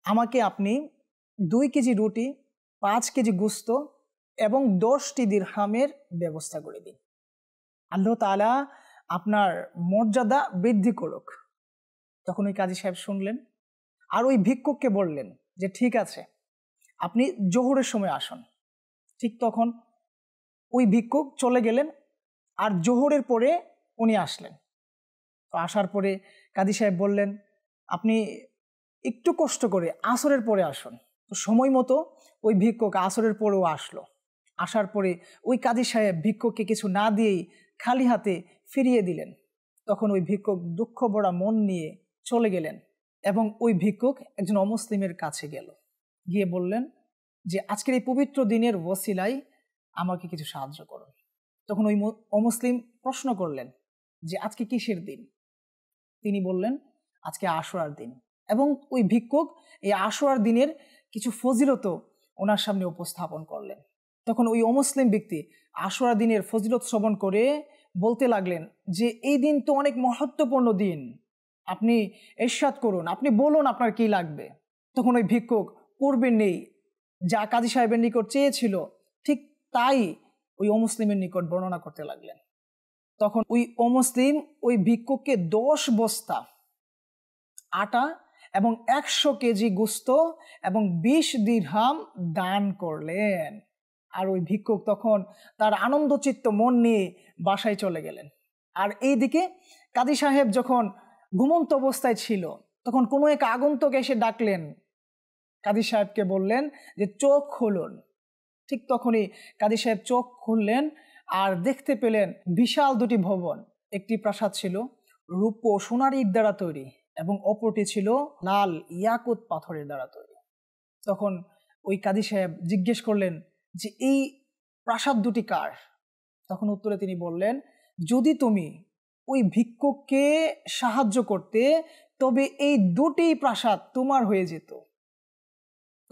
আমাকে আপনি 2 কেজি রুটি, 5 কেজি গোশত এবং 10টি দিরহামের ব্যবস্থা করে দিন। আল্লাহ তাআলা আপনার মর্যাদা বৃদ্ধি করুক। তখন ওই কাজী সাহেব শুনলেন আর ওই ভিক্ষুককে বললেন যে ঠিক আছে, আপনি জোহরের সময় আসুন। ঠিক তখন ওই ভিক্ষুক চলে গেলেন আর জোহরের পরে উনি আসলেন। তো আসার পরে কাজী সাহেব বললেন আপনি একটু কষ্ট করে আসরের পরে আসুন। তো সময় মতো ওই ভিক্ষুক আসরের পরেও আসলো। আসার পরে ওই কাজী সাহেব ভিক্ষুককে কিছু না দিয়েই খালি হাতে ফিরিয়ে দিলেন। তখন ওই ভিক্ষুক দুঃখ ভরা মন নিয়ে চলে গেলেন এবং ওই ভিক্ষুক একজন অমুসলিমের কাছে গেল, গিয়ে বললেন যে আজকের এই পবিত্র দিনের ওসিলায় আমাকে কিছু সাহায্য করুন। তখন ওই অমুসলিম প্রশ্ন করলেন যে আজকে কিসের দিন? তিনি বললেন আজকে আশুরার দিন, এবং ওই ভিক্ষুক এই আশুরার দিনের কিছু ফজিলত ওনার সামনে উপস্থাপন করলেন। তখন ওই অমুসলিম ব্যক্তি আশুরার দিনের ফজিলত শ্রবণ করে বলতে লাগলেন যে এই দিন তো অনেক মহত্বপূর্ণ দিন, আপনি ইরশাদ করুন, আপনি বলুন আপনার কি লাগবে। তখন ওই ভিক্ষুক পূর্বে নেই যা কাজী সাহেবের নিকট চেয়েছিল ঠিক তাই ওই অমুসলিমের নিকট বর্ণনা করতে লাগলেন। তখন ওই অমুসলিম ওই ভিক্ষুককে 10 বস্তা আটা এবং 100 কেজি গোশত এবং 20 দিরহাম দান করলেন। আর ওই ভিক্ষুক তখন তার আনন্দচিত্ত মন নিয়ে বাসায় চলে গেলেন। আর এইদিকে কাজী সাহেব যখন ঘুমন্ত অবস্থায় ছিল তখন কোনো এক আগন্তুক এসে ডাকলেন, কাজী সাহেবকে বললেন যে চোখ খুলুন। ঠিক তখনই কাজী সাহেব চোখ খুললেন আর দেখতে পেলেন বিশাল 2টি ভবন। একটি প্রাসাদ ছিল রূপ ও সোনার ইট দ্বারা তৈরি এবং অপরটি ছিল লাল ইয়াকুত পাথরের দ্বারা তৈরি। তখন ওই কাজী সাহেব জিজ্ঞেস করলেন যে এই প্রাসাদ 2টি কার? তখন উত্তরে তিনি বললেন যদি তুমি ওই ভিক্ষুককে সাহায্য করতে তবে এই 2টি প্রাসাদ তোমার হয়ে যেত।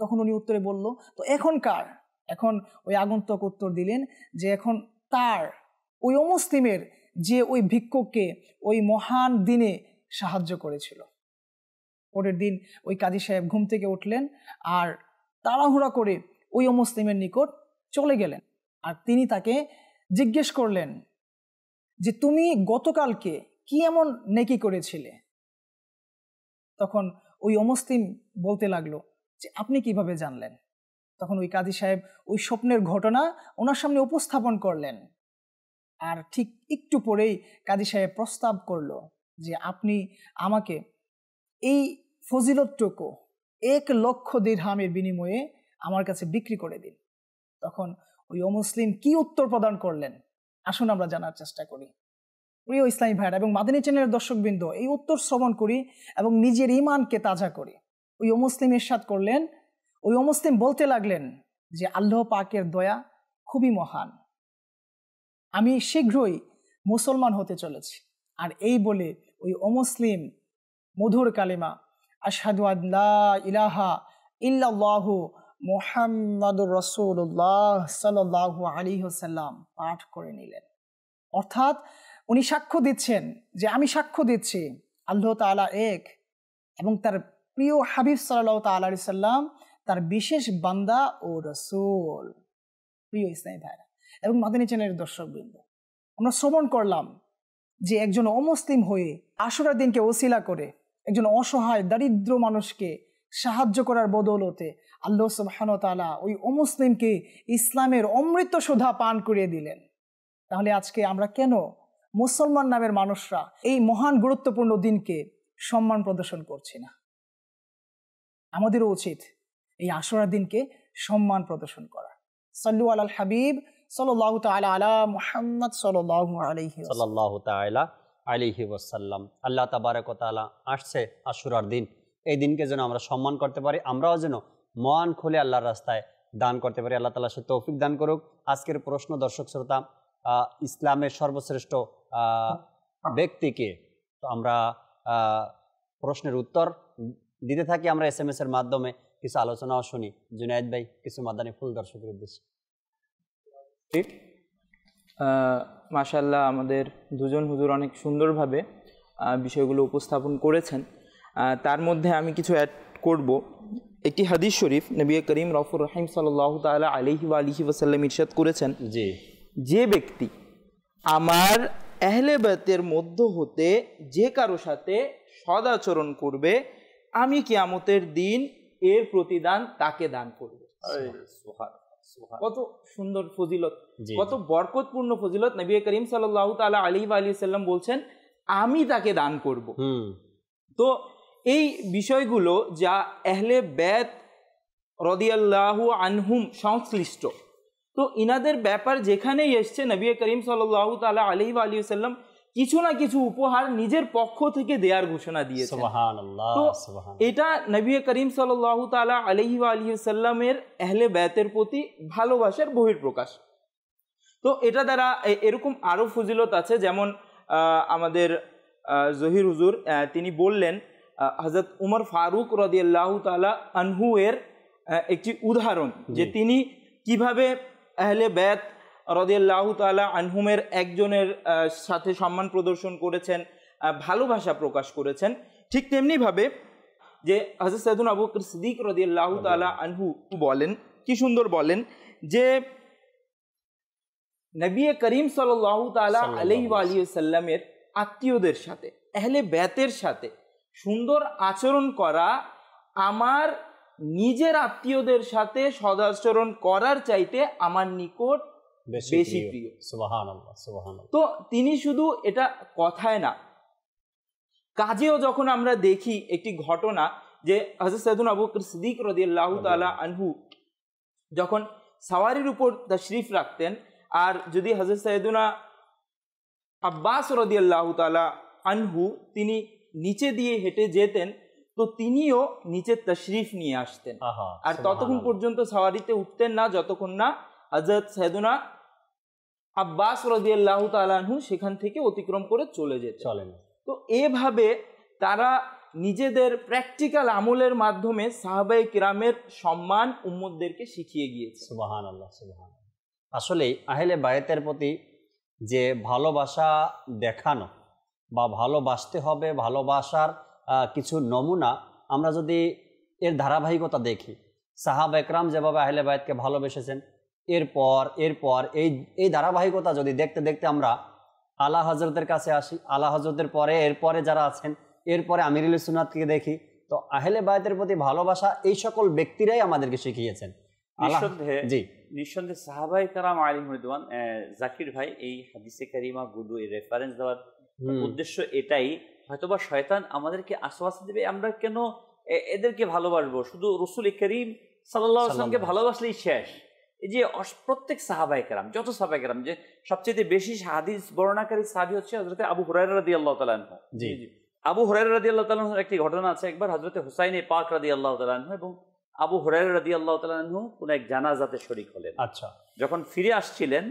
তখন উনি উত্তরে বলল তো এখন কার? এখন ওই আগন্তুক উত্তর দিলেন যে এখন তার, ওই অমুসলিমের যে ওই ভিক্ষুককে ওই মহান দিনে সাহায্য করেছিল। পরের দিন ওই কাজী সাহেব ঘুম থেকে উঠলেন আর তাড়াহুড়া করে ওই অমুসলিমের নিকট চলে গেলেন। আর তিনি তাকে জিজ্ঞেস করলেন যে তুমি গতকালকে কি এমন নেকি করেছিলে? তখন ওই অমুসলিম বলতে লাগলো যে আপনি কিভাবে জানলেন? তখন ওই কাজী সাহেব ওই স্বপ্নের ঘটনা ওনার সামনে উপস্থাপন করলেন। আর ঠিক একটু পরেই কাজী সাহেব প্রস্তাব করলো যে আপনি আমাকে এই ফজিলতটুকু 1,00,000 দিরহামের বিনিময়ে আমার কাছে বিক্রি করে দিন। তখন ওই অমুসলিম কি উত্তর প্রদান করলেন, আসুন আমরা জানার চেষ্টা করি। প্রিয় ইসলামী ভাইরা এবং মাদানী চ্যানেলের দর্শকবৃন্দ, এই উত্তর শ্রবণ করি এবং নিজের ঈমানকে তাজা করি। ওই অমুসলিম ইরশাদ করলেন, ওই অমুসলিম বলতে লাগলেন যে আল্লাহ পাকের দয়া খুবই মহান, আমি শীঘ্রই মুসলমান হতে চলেছি। আর এই বলে ওই অমুসলিম মধুর কালিমা আশহাদু আল্লা ইলাহা ইল্লাল্লাহু মুহাম্মাদুর রাসূলুল্লাহ সাল্লাল্লাহু আলাইহি ওয়াসাল্লাম পাঠ করে নিলেন। অর্থাৎ উনি সাক্ষ্য দিচ্ছেন যে আমি সাক্ষ্য দিচ্ছি আল্লাহ তাআলা এক এবং তার প্রিয় হাবিব সাল্লাল্লাহু তাআলা আলাইহি সাল্লাম তার বিশেষ বান্দা ও রাসূল। প্রিয় ইসলামী ভাইরা এবং মাদানী চ্যানেলের দর্শকবৃন্দ, আমরা শ্রবণ করলাম যে একজন অমুসলিম হয়ে আশুরার দিনকে ওসিলা করে একজন অসহায় দরিদ্র মানুষকে সাহায্য করার বদৌলতে আল্লাহ সুবহানাহু ওয়া তাআলা ওই অমুসলিমকে ইসলামের অমৃত সুধা পান করিয়ে দিলেন। তাহলে আজকে আমরা কেন মুসলমান নামের মানুষরা এই মহান গুরুত্বপূর্ণ দিনকে সম্মান প্রদর্শন করছি না? আমাদেরও উচিত এই আশুরার দিনকে সম্মান প্রদর্শন করা। সাল্লু আলাল হাবিব সাল্লাল্লাহু তাআলা আলা মুহাম্মদ সাল্লাল্লাহু আলাইহি ওয়াসাল্লাম। আল্লাহ তাবারক ওয়া তাআলা আসছে আশুরার দিন, এই দিনকে যেন আমরা সম্মান করতে পারি, আমরাও যেন মন খুলে আল্লাহর রাস্তায় দান করতে পারি। আল্লাহ তাআলা সে তৌফিক দান করুক। আজকের প্রশ্ন, দর্শক শ্রোতা, ইসলামের সর্বশ্রেষ্ঠ ব্যক্তিকে, তো আমরা প্রশ্নের উত্তর দিতে থাকি আমরা SMS এর মাধ্যমে, কিছু আলোচনাও শুনি। জুনায়েদ ভাই কিছু মাদানী ফুল দর্শকের উদ্দেশ্যে। মাশাআল্লাহ, আমাদের দুজন হুজুর অনেক সুন্দরভাবে বিষয়গুলো উপস্থাপন করেছেন। তার মধ্যে আমি কিছু অ্যাড করব। একটি হাদিস শরীফ নবী করিম রাউফুর রহিম সাল্লাল্লাহু তাআলা আলাইহি ওয়া আলিহি ওয়াসাল্লাম ইরশাদ করেছেন, যে ব্যক্তি আমার আহলে বাইতের মধ্য হতে যে কারো সাথে সদাচরণ করবে, আমি কিয়ামতের দিন এর প্রতিদান তাকে দান করব। কত সুন্দর ফজিলত, কত বরকতপূর্ণ ফজিলত। নবী করিম সাল্লাল্লাহু তাআলা আলাইহি ওয়া আলিহি ওয়াসাল্লাম বলছেন আমি তাকে দান করব। তো এই বিষয়গুলো যা আহলে বাইত রাদিয়াল্লাহু আনহুম সংশ্লিষ্ট, তো ইনাদের ব্যাপার যেখানেই এসছে নবী করিম সাল্লাল্লাহু তাআলা আলাইহি ওয়া আলিহি ওয়াসাল্লাম কিছু না কিছু উপহার নিজের পক্ষ থেকে দেওয়ার ঘোষণা দিয়েছেন। সুবহানাল্লাহ। তো এটা নবী করিম সাল্লাল্লাহু তাআলা আলাইহি ওয়া আলিহি ওয়াসাল্লামের আহলে বাইতের প্রতি ভালোবাসার বহিঃপ্রকাশ। তো এটা দ্বারা এরকম আরো ফজিলত আছে, যেমন আমাদের জহির হুজুর তিনি বললেন হযরত উমর ফারুক রাদিয়াল্লাহু তাআলা আনহু এর একটি উদাহরণ, যে তিনি কিভাবে আহলে বাইত রাদিয়াল্লাহু তাআলা আনহুমের একজনের সাথে সম্মান প্রদর্শন করেছেন, ভালোবাসা প্রকাশ করেছেন। ঠিক তেমনিভাবে যে হযরত সাইয়েদুনা আবু বকর সিদ্দিক রাদিয়াল্লাহু তাআলা আনহু বলেন, কি সুন্দর বলেন, যে নবী করিম সাল্লাল্লাহু তাআলা আলাইহি ওয়া আলিহি ওয়াসাল্লামের আত্মীয়দের সাথে, আহলে বাইতের সাথে সুন্দর আচরণ করা আমার নিজের আত্মীয়দের সাথে সদাচরণ করার চাইতে আমার নিকট বেশি প্রিয়। সুবহানাল্লাহ, সুবহানাল্লাহ। তো তিনি শুধু এটা কথায় না, কাজেও যখন আমরা দেখি একটি ঘটনা, যে হযরত সাইয়েদুনা আবু বকর সিদ্দিক রাদিয়াল্লাহু তাআলা আনহু যখন সাওয়ারির উপর তাশরিফ রাখতেন, আর যদি হযরত সাইয়েদুনা আব্বাস রাদিয়াল্লাহু তাআলা আনহু তিনি নিচে দিয়ে হেঁটে যেতেন, তো তিনিও নিচে তাশরিফ নিয়ে আসতেন, আর ততক্ষণ পর্যন্ত সাওয়ারিতে উঠতেন না যতক্ষণ না হযরত সাইয়েদুনা আব্বাস রাদিয়াল্লাহু তাআলা আনহু সেখান থেকে অতিক্রম করে চলে যেতেন। তো এভাবে তারা নিজেদের প্র্যাকটিক্যাল আমলের মাধ্যমে সাহাবায়ে কিরামের সম্মান উম্মতদেরকে শিখিয়ে গিয়েছে। সুবহানাল্লাহ, সুবহানাল্লাহ। আসলে আহলে বাইতের প্রতি যে ভালোবাসা দেখানো বা ভালোবাসতে হবে, ভালোবাসার কিছু নমুনা আমরা যদি এর ধারাবাহিকতা দেখি, সাহাবা একরাম যেভাবে আহলে বাইতকে ভালোবেসেছেন, এরপর এই ধারাবাহিকতা যদি দেখতে দেখতে আমরা আলা হযরতের কাছে আসি, আলা হযরতের পরে এরপরে যারা আছেন, এরপরে আমিরুল সুন্নাতকে দেখি, তো আহলে বাইতের প্রতি ভালোবাসা এই সকল ব্যক্তিরাই আমাদেরকে শিখিয়েছেন। নিঃসন্দেহে সাহাবায়ে কেরাম আলাইহিম রিদওয়ান। জাকির ভাই, এই হাদিসে কারিমা গুলো এই রেফারেন্স দেওয়ার উদ্দেশ্য এটাই, হয়তোবা শয়তান আমাদেরকে আশাবাসা দেবে আমরা কেন এদেরকে ভালোবাসবো, শুধু রসুল করিম সাল্লাল্লাহু আলাইহি ওয়াসাল্লামকে ভালোবাসলেই শেষ। এই যে প্রত্যেক সাহাবায়ে কেরাম, যত সাহাবায়ে কেরাম, যে সবচেয়ে বেশি হাদিস বর্ণনাকারী সাহাবী হচ্ছে হযরত আবু হুরায়রা রাদিয়াল্লাহু তাআলা আনহু। জি জি, আবু হুরায়রা রাদিয়াল্লাহু তাআলা আনহুর একটি ঘটনা আছে। একবার হযরত হুসাইন পাক রাদিয়াল্লাহু তাআলা আনহু এবং আবু হুরায়রা রাদিয়াল্লাহু তাআলা আনহু কোন এক জানাজাতে শরীক হলেন। আচ্ছা, যখন ফিরে আসছিলেন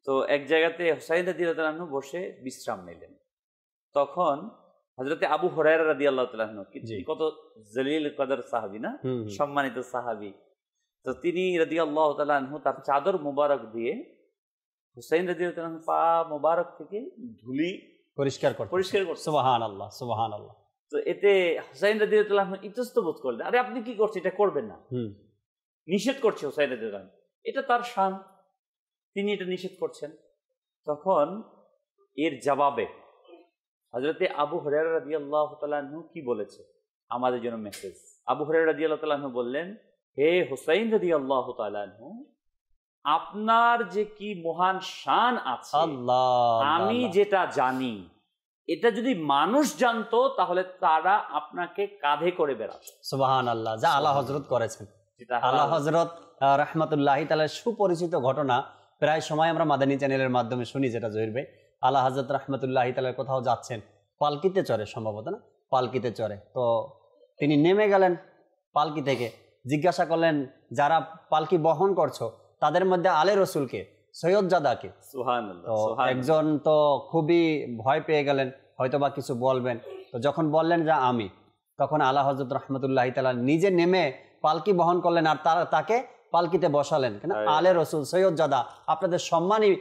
তো এক জায়গাতে হুসাইন রাদিয়াল্লাহু তাআলা আনহু বসে বিশ্রাম নিলেন। তখন হযরত আবু হুরায়রা রাদিয়াল্লাহু তাআলা আনহু কত জলিল কদর সাহাবী না, সম্মানিত সাহাবী, তো তিনি রাদিয়াল্লাহু তাআলা আনহু তার চাদর মোবারক দিয়ে হুসাইন রাদিয়াল্লাহু তাআলা আনহু পা মোবারক থেকে ধুলি পরিষ্কার করতেন। সুবহানাল্লাহ, সুবহানাল্লাহ। তো এতে হুসাইন রাদিয়াল্লাহু তাআলা আনহু ইতস্ত বোধ করলেন, আরে আপনি কি করছেন, এটা করবেন না, নিষেধ করছে হুসাইন রাদিয়াল্লাহু তাআলা, এটা তার শান, তিনি এটা নিষেধ করছেন। তখন এর জবাবে হযরতে আবু হুরায়রা রাদিয়াল্লাহু তাআলা আনহু কি বলেছে, আমাদের জন্য মেসেজ। আবু হুরায়রা রাদিয়াল্লাহু তাআলা আনহু বললেন, হে হুসাইন রাদিয়াল্লাহু তাআলা আনহু, আপনার যে কি মহান শান আছে, আমি যেটা জানি, এটা যদি মানুষ জানতো তাহলে তারা আপনাকে কাঁধে করে বেড়াতো। সুবহানাল্লাহ, যা আলা হযরত করেছেন। আলা হযরত রাহমাতুল্লাহি তাআলা সুপরিচিত ঘটনা প্রায় সময় আমরা মাদানী চ্যানেলের মাধ্যমে শুনি, যেটা জহির ভাই, আলা হযরত রাহমাতুল্লাহি তাআলা কোথাও যাচ্ছেন, পালকিতে চড়ে সম্ভবত, না পালকিতে চড়ে, তো তিনি নেমে গেলেন পালকি থেকে, জিজ্ঞাসা করলেন যারা পালকি বহন করছো তাদের মধ্যে আলে রসুলকে, সৈয়দজাদাকে। তো একজন তো খুবই ভয় পেয়ে গেলেন, হয়তো বা কিছু বলবেন, তো যখন বললেন যে আমি, তখন আলা হযরত রাহমাতুল্লাহি তাআলা নিজে নেমে পালকি বহন করলেন আর তাকে পালকিতে বসালেন। কেন? আলে রসুল, সৈয়দজাদা, আপনাদের সম্মানই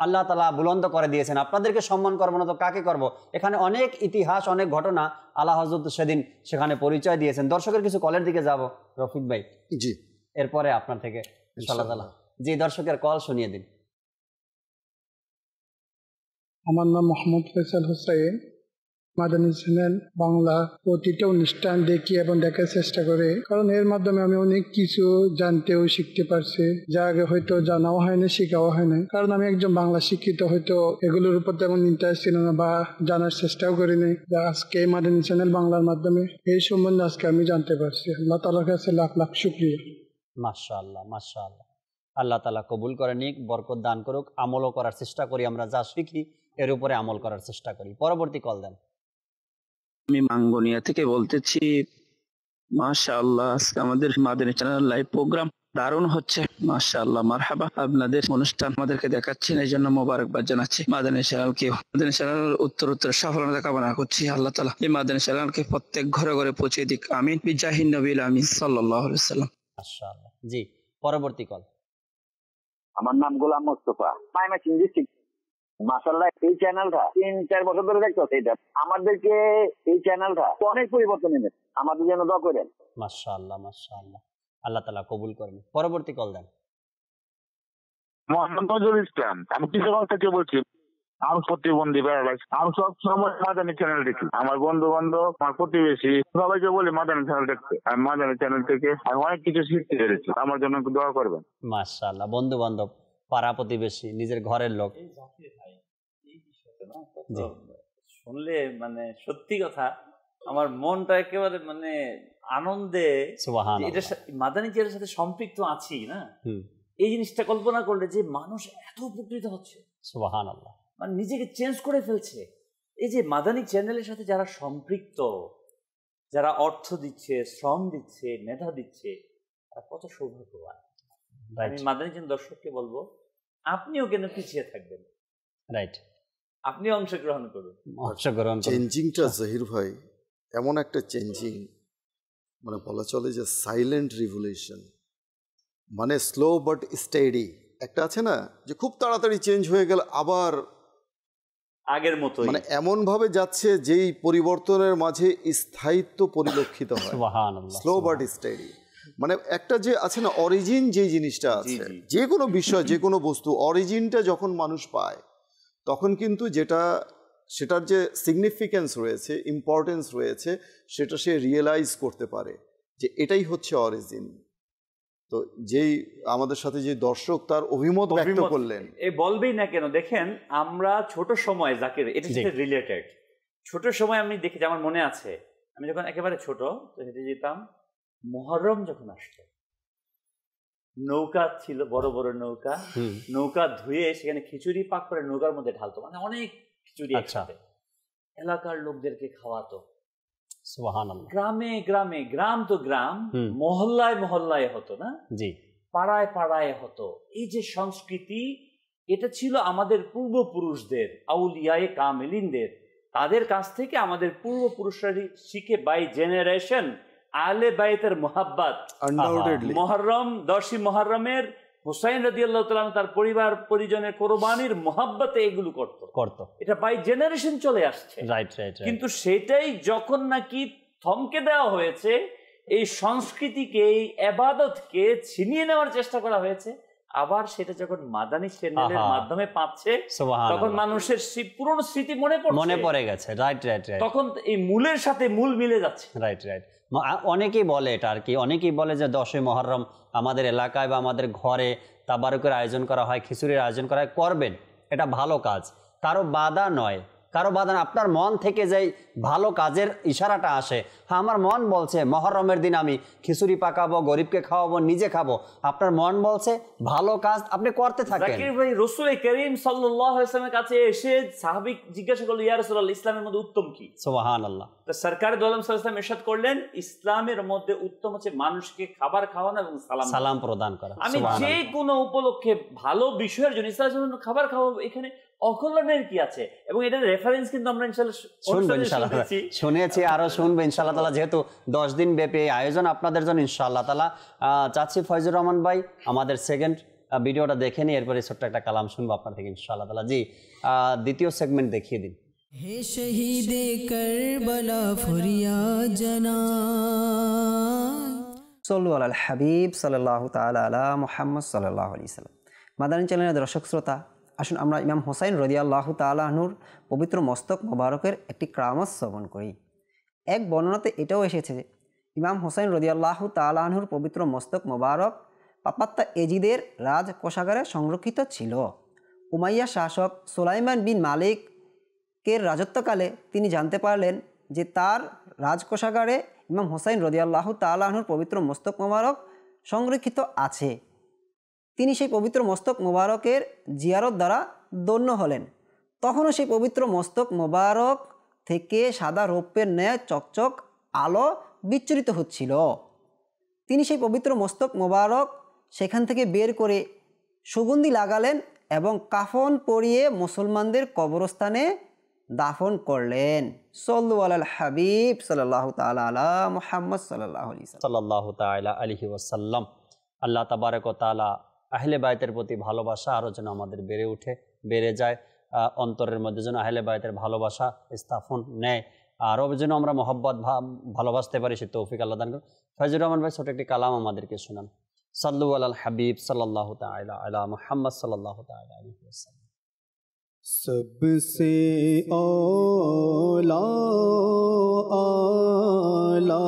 আল্লাহ তাআলা বুলন্দ করে দিয়েছেন, আপনাদেরকে সম্মান করবো না তো কাকে করব। এখানে অনেক ইতিহাস, অনেক ঘটনা আলা হযরত সেদিন সেখানে পরিচয় দিয়েছেন। দর্শকের কিছু কলের দিকে যাব রফিক ভাই। জি, এরপরে আপনার থেকে ইনশাআল্লাহ। জি, দর্শকের কল শুনিয়ে দিন। আমার নাম মোহাম্মদ ফয়সাল হোসেন। মাদানী চ্যানেল বাংলা প্রতিটা অনুষ্ঠান দেখি এবং দেখার চেষ্টা করে, কারণ এর মাধ্যমে আমি অনেক কিছু জানতে ও শিখতে পারছি, যা আগে হয়তো জানাও হয় না, শেখাও হয় না। কারণ আমি একজন বাংলা শিক্ষিত, হয়তো এগুলোর উপর তেমন ইন্টারেস্ট ছিল না বা জানার চেষ্টাও করিনি। আজকে মাদানী চ্যানেল বাংলার মাধ্যমে এই সম্বন্ধে আজকে আমি জানতে পারছি। আল্লাহ তাআলার কাছে লাখ লাখ শুকরিয়া। মাশাআল্লাহ, মাশাআল্লাহ। আল্লাহ তাআলা কবুল করে নিক, বরকত দান করুক। আমলও করার চেষ্টা করি, আমরা যা শিখি এর উপরে আমল করার চেষ্টা করি। পরবর্তী কল দেন। আমি মাঙ্গনিয়া থেকে বলতেছি। মাশাআল্লাহ, আজকে আমাদের মাদানী চ্যানেল লাইভ প্রোগ্রাম দারুণ হচ্ছে। মাশাআল্লাহ, মারহাবা। আপনাদের অনুষ্ঠান আমাদেরকে দেখাচ্ছেন, এই জন্য মোবারকবাদ জানাচ্ছি মাদানী চ্যানেলকে। মাদানী চ্যানেলের উত্তর সফলতা কামনা করছি। আল্লাহ তাআলা এই মাদানী চ্যানেলকে প্রত্যেক ঘরে ঘরে পৌঁছে দিক। আমিন। বিজাহিন নবীল আমিন সাল্লাল্লাহু আলাইহি ওয়াসাল্লাম। মাশাআল্লাহ। জি, পরবর্তী কল। আমার নাম গোলাম মোস্তফা, ময়মনসিংহ ডিস্ট্রিক্ট। মাশাআল্লাহ, এই চ্যানেলটা 3-4 বছর ধরে দেখতেছি, এটা আমাদেরকে এই চ্যানেলটা অনেক পরিবর্তন এনেছে, আমাদের জন্য দোয়া করেন। মাশাআল্লাহ, মাশাআল্লাহ, আল্লাহ তাআলা কবুল করেন। পরবর্তী কল দেন। মোহাম্মদ নজরুল ইসলাম, আমি কিশোরগঞ্জ থেকে বলছি। আমি প্রতিবন্ধী প্যারালাইজ। আমি সব সময় মাদানী চ্যানেল দেখি। আমার বন্ধু বান্ধব, আমার প্রতিবেশী সবাইকে বলি মাদানী চ্যানেল দেখতে। আমি মাদানী চ্যানেল থেকে আমি অনেক কিছু শিখতে পেরেছি। আমার জন্য একটু দোয়া করবেন। মাশাআল্লাহ, বন্ধু বান্ধব, পাড়া প্রতিবেশী, নিজের ঘরের লোক। শুনলে মানে সত্যি কথা আমার মনটা একেবারে মানে আনন্দে, এটা মাদানী চ্যানেলের সাথে সম্পৃক্ত আছি না, এই জিনিসটা কল্পনা করলে যে মানুষ এত উপকৃত হচ্ছে, সুবহানাল্লাহ, মানে নিজেকে চেঞ্জ করে ফেলছে। এই যে মাদানী চ্যানেলের সাথে যারা সম্পৃক্ত, যারা অর্থ দিচ্ছে, শ্রম দিচ্ছে, মেধা দিচ্ছে, তারা কত সৌভাগ্যবান। আমি মাদানী চ্যানেল দর্শককে বলবো, আপনিও কেন পিছিয়ে থাকবেন, রাইট, আপনি অংশগ্রহণ করুন। চেঞ্জিংটা জহির ভাই এমন একটা চেঞ্জিং, মানে বলা চলে যে সাইলেন্ট রিভলিউশন, মানে স্লো বাট স্টেডি। একটা আছে না যে খুব তাড়াতাড়ি চেঞ্জ হয়ে গেল আবার আগের মতো, মানে এমন ভাবে যাচ্ছে যেই পরিবর্তনের মাঝে স্থায়িত্ব পরিলক্ষিত হয়। স্লো বাট স্টেডি, মানে একটা যে আছে না অরিজিন, যে জিনিসটা আছে যে কোনো বিষয়, যে কোনো বস্তু, অরিজিনটা যখন মানুষ পায় তখন কিন্তু সেটার যে সিগনিফিক্যান্স রয়েছে, ইম্পর্টেন্স রয়েছে, সেটা সে রিয়েলাইজ করতে পারে যে এটাই হচ্ছে অরিজিন। তো যেই আমাদের সাথে যে দর্শক তার অভিমত ব্যক্ত করলেন, এ বলবেই না কেন, দেখেন আমরা ছোট সময়, জাকির এটার সাথে রিলেটেড, ছোট সময় আমি দেখি, আমার মনে আছে আমি যখন একেবারে ছোট তো হেঁটে যেতাম, মুহররম যখন আসতো নৌকা ছিল, বড় বড় নৌকা, নৌকা ধুয়ে সেখানে খিচুড়ি পাক করে নৌকার মধ্যে ঢালতো, মানে অনেক খিচুড়ি একসাথে এলাকার লোকদেরকে খাওয়াতো। সুবহানাল্লাহ। গ্রামে গ্রামে, গ্রাম তো গ্রাম, মহল্লায় মহল্লায় হতো না, জি, পাড়ায় পাড়ায় হতো। এই যে সংস্কৃতি, এটা ছিল আমাদের পূর্বপুরুষদের, আউলিয়ায়ে কামিলিনদের, তাদের কাছ থেকে আমাদের পূর্বপুরুষরা শিখে বাই জেনারেশন আলে বাইতের মোহাব্বত। মুহররম, 10ই মুহররমের হুসাইন রাদিয়াল্লাহু তাআলা তার পরিবার পরিজনের কোরবানির মোহাব্বতে এগুলো করত। এটা বাই জেনারেশন চলে আসছে। কিন্তু সেটাই যখন নাকি থমকে দেওয়া হয়েছে, এই সংস্কৃতিকে, এই ইবাদতকে ছিনিয়ে নেওয়ার চেষ্টা করা হয়েছে, আবার সেটা যখন মাদানী চ্যানেলের মাধ্যমে পাচ্ছে, তখন মানুষের পুরনো স্মৃতি মনে পড়ে গেছে। তখন এই মূলের সাথে মূল মিলে যাচ্ছে। অনেকেই বলে এটা আর কি, অনেকেই বলে যে 10ই মুহররম আমাদের এলাকায় বা আমাদের ঘরে তাবারুকের আয়োজন করা হয়, খিচুড়ির আয়োজন করা হয়, করবেন, এটা ভালো কাজ, কারো বাধা নয়, কারো বাধা না। আপনার মন থেকে যে ভালো কাজের ইশারাটা আসে, হ্যাঁ আমার মন বলছে মুহররমের দিন আমি খিচুড়ি পাকাবো, গরিবকে খাওয়াবো, নিজে খাবো, আপনার মন বলছে ভালো কাজ, আপনি করতে থাকেন। জাকির ভাই, রাসূল করিম সাল্লাল্লাহু আলাইহি ওয়াসাল্লামের কাছে এসে সাহাবী জিজ্ঞাসা করলো, ইয়া রাসূলুল্লাহ, ইসলামের মধ্যে উত্তম কি? সুবহানাল্লাহ। তো সরকার দো আলম সাল্লাল্লাহু আলাইহি ওয়াসাল্লাম ইরশাদ করলেন, ইসলামের মধ্যে উত্তম হচ্ছে মানুষকে খাবার খাওয়ানো এবং সালাম প্রদান করা। আমি যে কোনো উপলক্ষে ভালো বিষয়ের জন্য ইসলামের জন্য খাবার খাওয়াবো, এখানে অকল্যাণের কি আছে? এবং এটার রেফারেন্স কিন্তু আমরা ইনশাআল্লাহ শুনেছি, আরো শুনবো ইনশাআল্লাহ তাআলা। যেহেতু 10 দিন ব্যাপী আয়োজন আপনাদের জন্য ইনশাআল্লাহ তাআলা। চাচি ফয়জুর রহমান ভাই, আমাদের সেকেন্ড ভিডিওটা দেখে নিই, এরপরে ছোট্ট একটা কালাম শুনবো আপনার থেকে ইনশাআল্লাহ তাআলা। জি, দ্বিতীয় সেগমেন্ট দেখিয়ে দিন। হে শহীদে কারবালা ফরিয়াদ জানাই, সাল্লু আলাল হাবিব সাল্লাল্লাহু তাআলা আলা মুহাম্মদ সাল্লাল্লাহু আলাইহি সাল্লাম। মাদানী চ্যানেলের দর্শক শ্রোতা, আসুন আমরা ইমাম হুসাইন রাদিয়াল্লাহু তাআলা আনহুর পবিত্র মস্তক মোবারকের একটি কেরামত শ্রবণ করি। এক বর্ণনাতে এটাও এসেছে যে ইমাম হুসাইন রাদিয়াল্লাহু তাআলা আনহুর পবিত্র মস্তক মোবারক পাপাত্তা এজিদের রাজ কোষাগারে সংরক্ষিত ছিল। উমাইয়া শাসক সুলাইমান বিন মালিকের রাজত্বকালে তিনি জানতে পারলেন যে তার রাজকোষাগারে ইমাম হুসাইন রাদিয়াল্লাহু তাআলা আনহুর পবিত্র মস্তক মোবারক সংরক্ষিত আছে। তিনি সেই পবিত্র মস্তক মোবারকের জিয়ারত দ্বারা ধন্য হলেন। তখনও সেই পবিত্র মস্তক মোবারক থেকে সাদা রৌপ্যের ন্যায় চকচক আলো বিচ্ছুরিত হচ্ছিল। তিনি সেই পবিত্র মস্তক মোবারক সেখান থেকে বের করে সুগন্ধি লাগালেন এবং কাফন পরিয়ে মুসলমানদের কবরস্থানে দাফন করলেন। সাল্লু আলাল হাবিব সাল্লাল্লাহু তাআলা আলা মুহাম্মদ সাল্লাল্লাহু তাআলা আলাইহি ওয়াসাল্লাম। আল্লাহ তাবারক ওয়া তাআলা আহলে বায়তের প্রতি ভালোবাসা আরও যেন আমাদের বেড়ে যায়, অন্তরের মধ্যে যেন আহলে বায়তের ভালোবাসা স্থাপন নেয়, আরও যেন আমরা মহব্বত ভালোবাসতে পারি, সে তৌফিক আল্লাহ দান করুন। ফয়জুর রহমান ভাই ছোট একটি কালাম আমাদেরকে শোনান। সাল্লু আলাল হাবিব সাল্লাল্লাহু তাআলা আলা মুহাম্মদ সাল্লাল্লাহু তাআলা আলাইহি ওয়াসাল্লাম। सबसे औला आला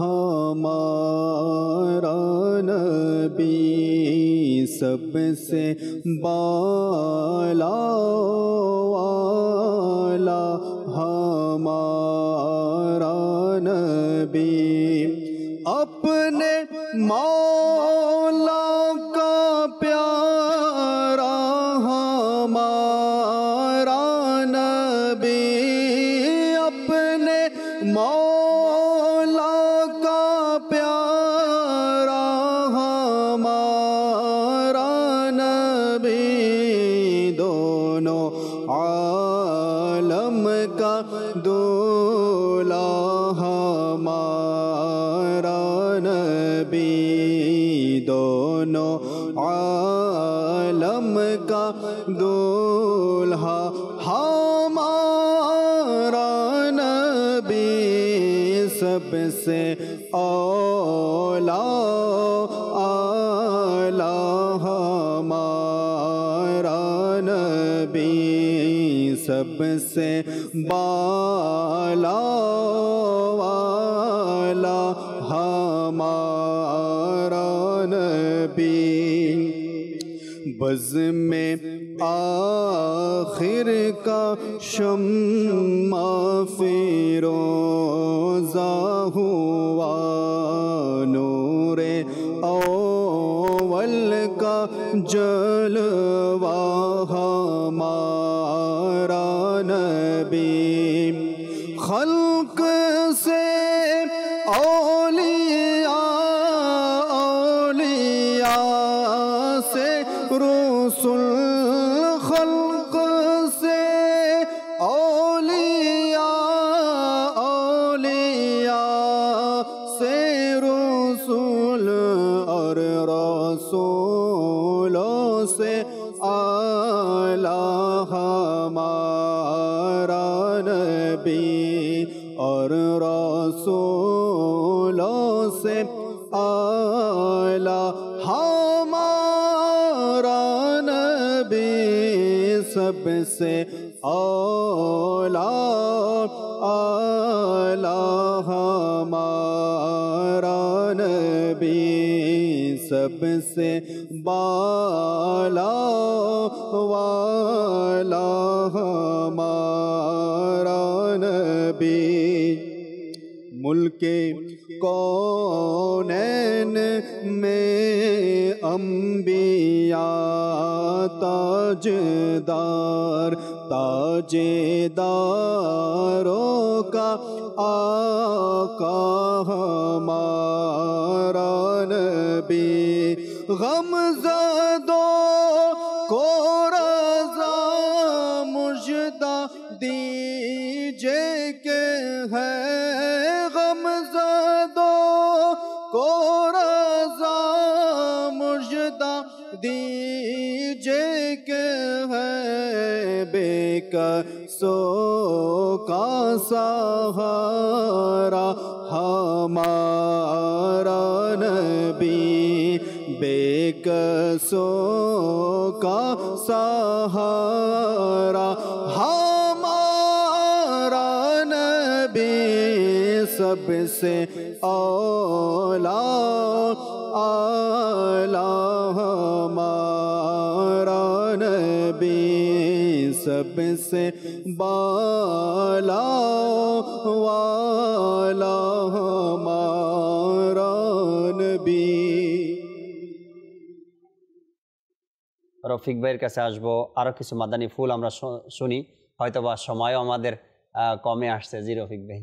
हमारा नबी, सबसे बाला वाला हमारा नबी, अपने मौला का प्यारा हमारा नबी, अपने मौला का प्यारा हमारा नबी, दोनों आलम का दूल्हा हमारा नबी, दोनों आलम का दूल्हा हमारा नबी, सबसे औला आला हमारा नबी, सबसे बाला वाला हमारा नबी, بز میں آخر کا شمع فیروزہ ہوا، نور اول کا جلوہ ہمارا نبی، خلق سے اولیاء، اولیاء سے رسول، خلق سے اولیاء، اولیاء سے رسول، اور رسولوں سے اعلیٰ ہمارا نبی، اور رسولوں سے اعلیٰ ہمارا نبی، سب سے اعلیٰ اعلیٰ ہمارا نبی، سب سے بالا والا ہمارا نبی، ملک کونین میں انبیاء تاجدار، تاجداروں کا آقا ہمارا نبی، غم زدوں کو رضا مژدہ دیجئے کہ ہے، غم زدوں کو رضا مژدہ دیجئے کہ ہے، بے کسوں کا سہارا ہمارا نبی، بے کسوں کا سہارا ہمارا نبی، سب سے اعلیٰ اعلیٰ ہمارا نبی، سب سے بالا والا ہمارا نبی۔ রফিক ভাইয়ের কাছে আসবো, আরো কিছু মাদানী ফুল আমরা শুনি, হয়তোবা সময়ও আমাদের কমে আসছে। জি রফিক ভাই,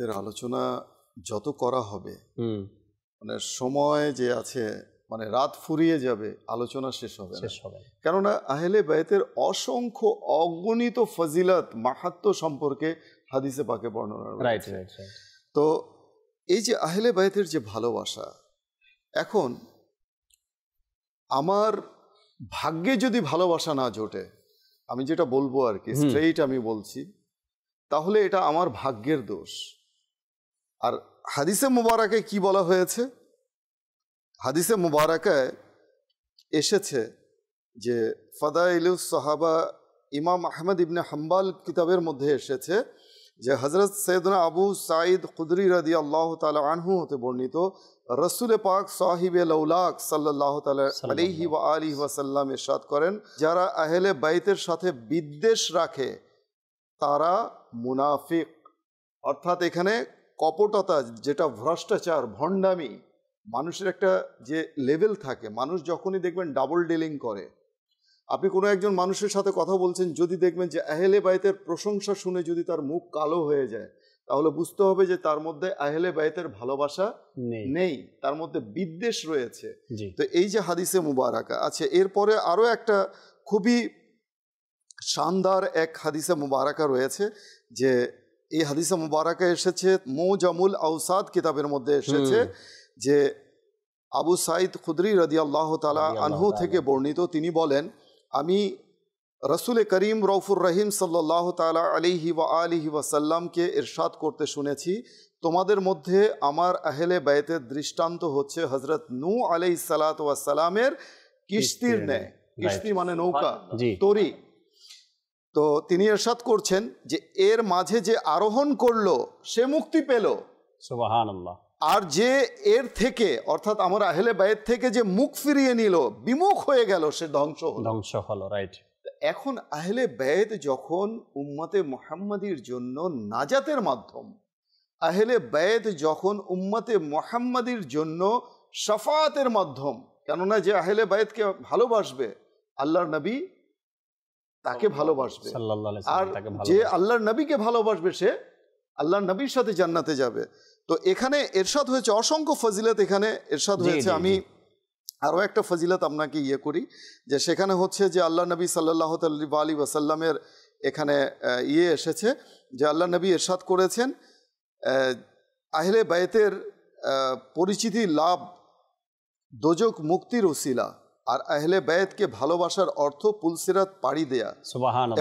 এর আলোচনা যত করা হবে মানে সময় যে আছে মানে রাত ফুরিয়ে যাবে, আলোচনা শেষ হবে না। কেননা আহলে বাইতের অসংখ্য অগণিত ফজিলত মাহাত্ম্য সম্পর্কে হাদিসে পাকে বর্ণনা রয়েছে। তো এই যে আহলে বাইতের যে ভালোবাসা, এখন আমার ভাগ্যে যদি ভালোবাসা না জোটে, আমি যেটা বলবো আর কি স্ট্রেইট আমি বলছি, তাহলে এটা আমার ভাগ্যের দোষ। আর হাদিসে মুবারাকে কি বলা হয়েছে? হাদিসে মুবারাকায় এসেছে যে ফাদাইলুস সাহাবা, ইমাম আহমদ ইবনে হাম্বাল কিতাবের মধ্যে এসেছে যে হযরত সৈয়দনা আবু সাঈদ খুদরি রাদিয়াল্লাহু তাআলা আনহু হতে বর্ণিত, রসুল পাক সাহিবে লাউলাক সাল্লাল্লাহু তাআলা আলাইহি ওয়া আলিহি ওয়াসাল্লাম ইরশাদ করেন, যারা আহলে বাইতের সাথে বিদ্বেষ রাখে তারা মুনাফিক। অর্থাৎ এখানে কপটতা, যেটা ভ্রষ্টাচার, ভণ্ডামি, মানুষের একটা যে লেভেল থাকে, মানুষ যখনই দেখবেন ডাবল ডিলিং করে, আপনি কোনো একজন মানুষের সাথে কথা বলছেন, যদি দেখবেন যে আহলে বাইতের প্রশংসা শুনে যদি তার মুখ কালো হয়ে যায়, তাহলে বুঝতে হবে যে তার মধ্যে আহলে বাইতের ভালোবাসা নেই, তার মধ্যে বিদ্বেষ রয়েছে। তো এই যে হাদিসে মুবারাকা আছে, এরপরে আরো একটা খুবই শানদার এক হাদিসে মুবারাকা রয়েছে, যে এই হাদিসে মুবারাকা এসেছে মুজামুল আওসাদ কিতাবের মধ্যে এসেছে, যে আবু সাঈদ খুদরি রাদিয়াল্লাহু তাআলা আনহু থেকে বর্ণিত, তিনি বলেন, আমি রসুল করিম রউফুর রহিম সাল্লাল্লাহু তাআলা আলাইহি ওয়া আলিহি ওয়াসাল্লামকে ইরশাদ করতে শুনেছি, তোমাদের মধ্যে আমার আহলে বাইতের দৃষ্টান্ত হচ্ছে হযরত নূহ আলাইহিস সালাতু ওয়াস সালামের কিস্তির ন্যায়। কিস্তি মানে নৌকা, তরি। তো তিনি ইরশাদ করছেন যে এর মাঝে যে আরোহণ করলো সে মুক্তি পেল। সুবহানাল্লাহ। আর যে এর থেকে অর্থাৎ আমার আহলে বাইত থেকে যে মুখ ফিরিয়ে নিল, বিমুখ হয়ে গেল, সে ধ্বংস হলো। রাইট। এখন আহলে বাইত যখন উম্মতে মুহাম্মাদির জন্য নাজাতের মাধ্যম, আহলে বাইত যখন উম্মতে মুহাম্মাদির জন্য শাফাআতের মাধ্যম, কেননা যে আহলে বাইতকে ভালোবাসবে আল্লাহর নবী তাকে ভালোবাসবে, আর যে আল্লাহর নবীকে ভালোবাসবে সে আল্লাহর নবীর সাথে জান্নাতে যাবে। তো এখানে এরশাদ হয়েছে অসংখ্য ফজিলত, এখানে এরশাদ হয়েছে। আমি আরও একটা ফজিলত আপনাকে করি, যে সেখানে হচ্ছে যে আল্লাহ নবী সাল্লাল্লাহু আলাইহি ওয়াসাল্লামের এখানে এসেছে যে আল্লাহ নবী এরশাদ করেছেন, আহলে বাইতের পরিচিতি লাভ দোজক মুক্তির ওসিলা, আর আহলে বাইতকে ভালোবাসার অর্থ পুলসিরাত পাড়ি দেয়া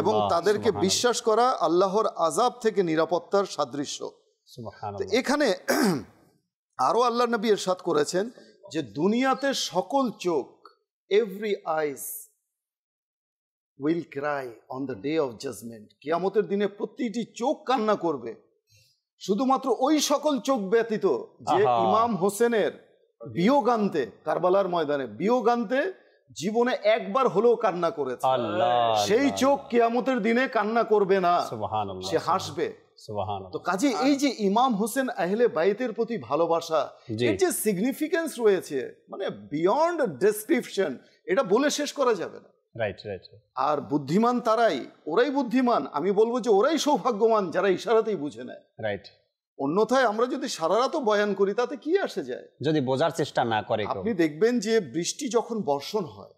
এবং তাদেরকে বিশ্বাস করা আল্লাহর আযাব থেকে নিরাপত্তার সাদৃশ্য। এখানে আরো আল্লাহ নবী ইরশাদ করেছেন যে দুনিয়াতে সকল চোখ, every eyes will cry on the day of judgement, কিয়ামতের দিনে প্রতিটি চোখ কান্না করবে, শুধুমাত্র ওই সকল চোখ ব্যতীত যে ইমাম হোসেনের বিয়োগান্তে, কারবালার ময়দানে বিয়োগান্তে জীবনে একবার হলেও কান্না করেছে, সেই চোখ কিয়ামতের দিনে কান্না করবে না, সে হাসবে। তো কাজে এই যে ইমাম হোসেন আহলে বাইতের প্রতি ভালোবাসা, এর যে সিগনিফিকেন্স রয়েছে মানে বিয়ন্ড ডেসক্রিপশন, এটা বলে শেষ করা যাবে না। আর বুদ্ধিমান তারাই, ওরাই বুদ্ধিমান, আমি বলবো যে ওরাই সৌভাগ্যবান যারা ইশারাতেই বুঝে নেয়। অন্যথায় আমরা যদি সারা রাত বয়ান করি তাতে কি আসে যায়, যদি বোঝার চেষ্টা না করে। আপনি দেখবেন যে বৃষ্টি যখন বর্ষণ হয়,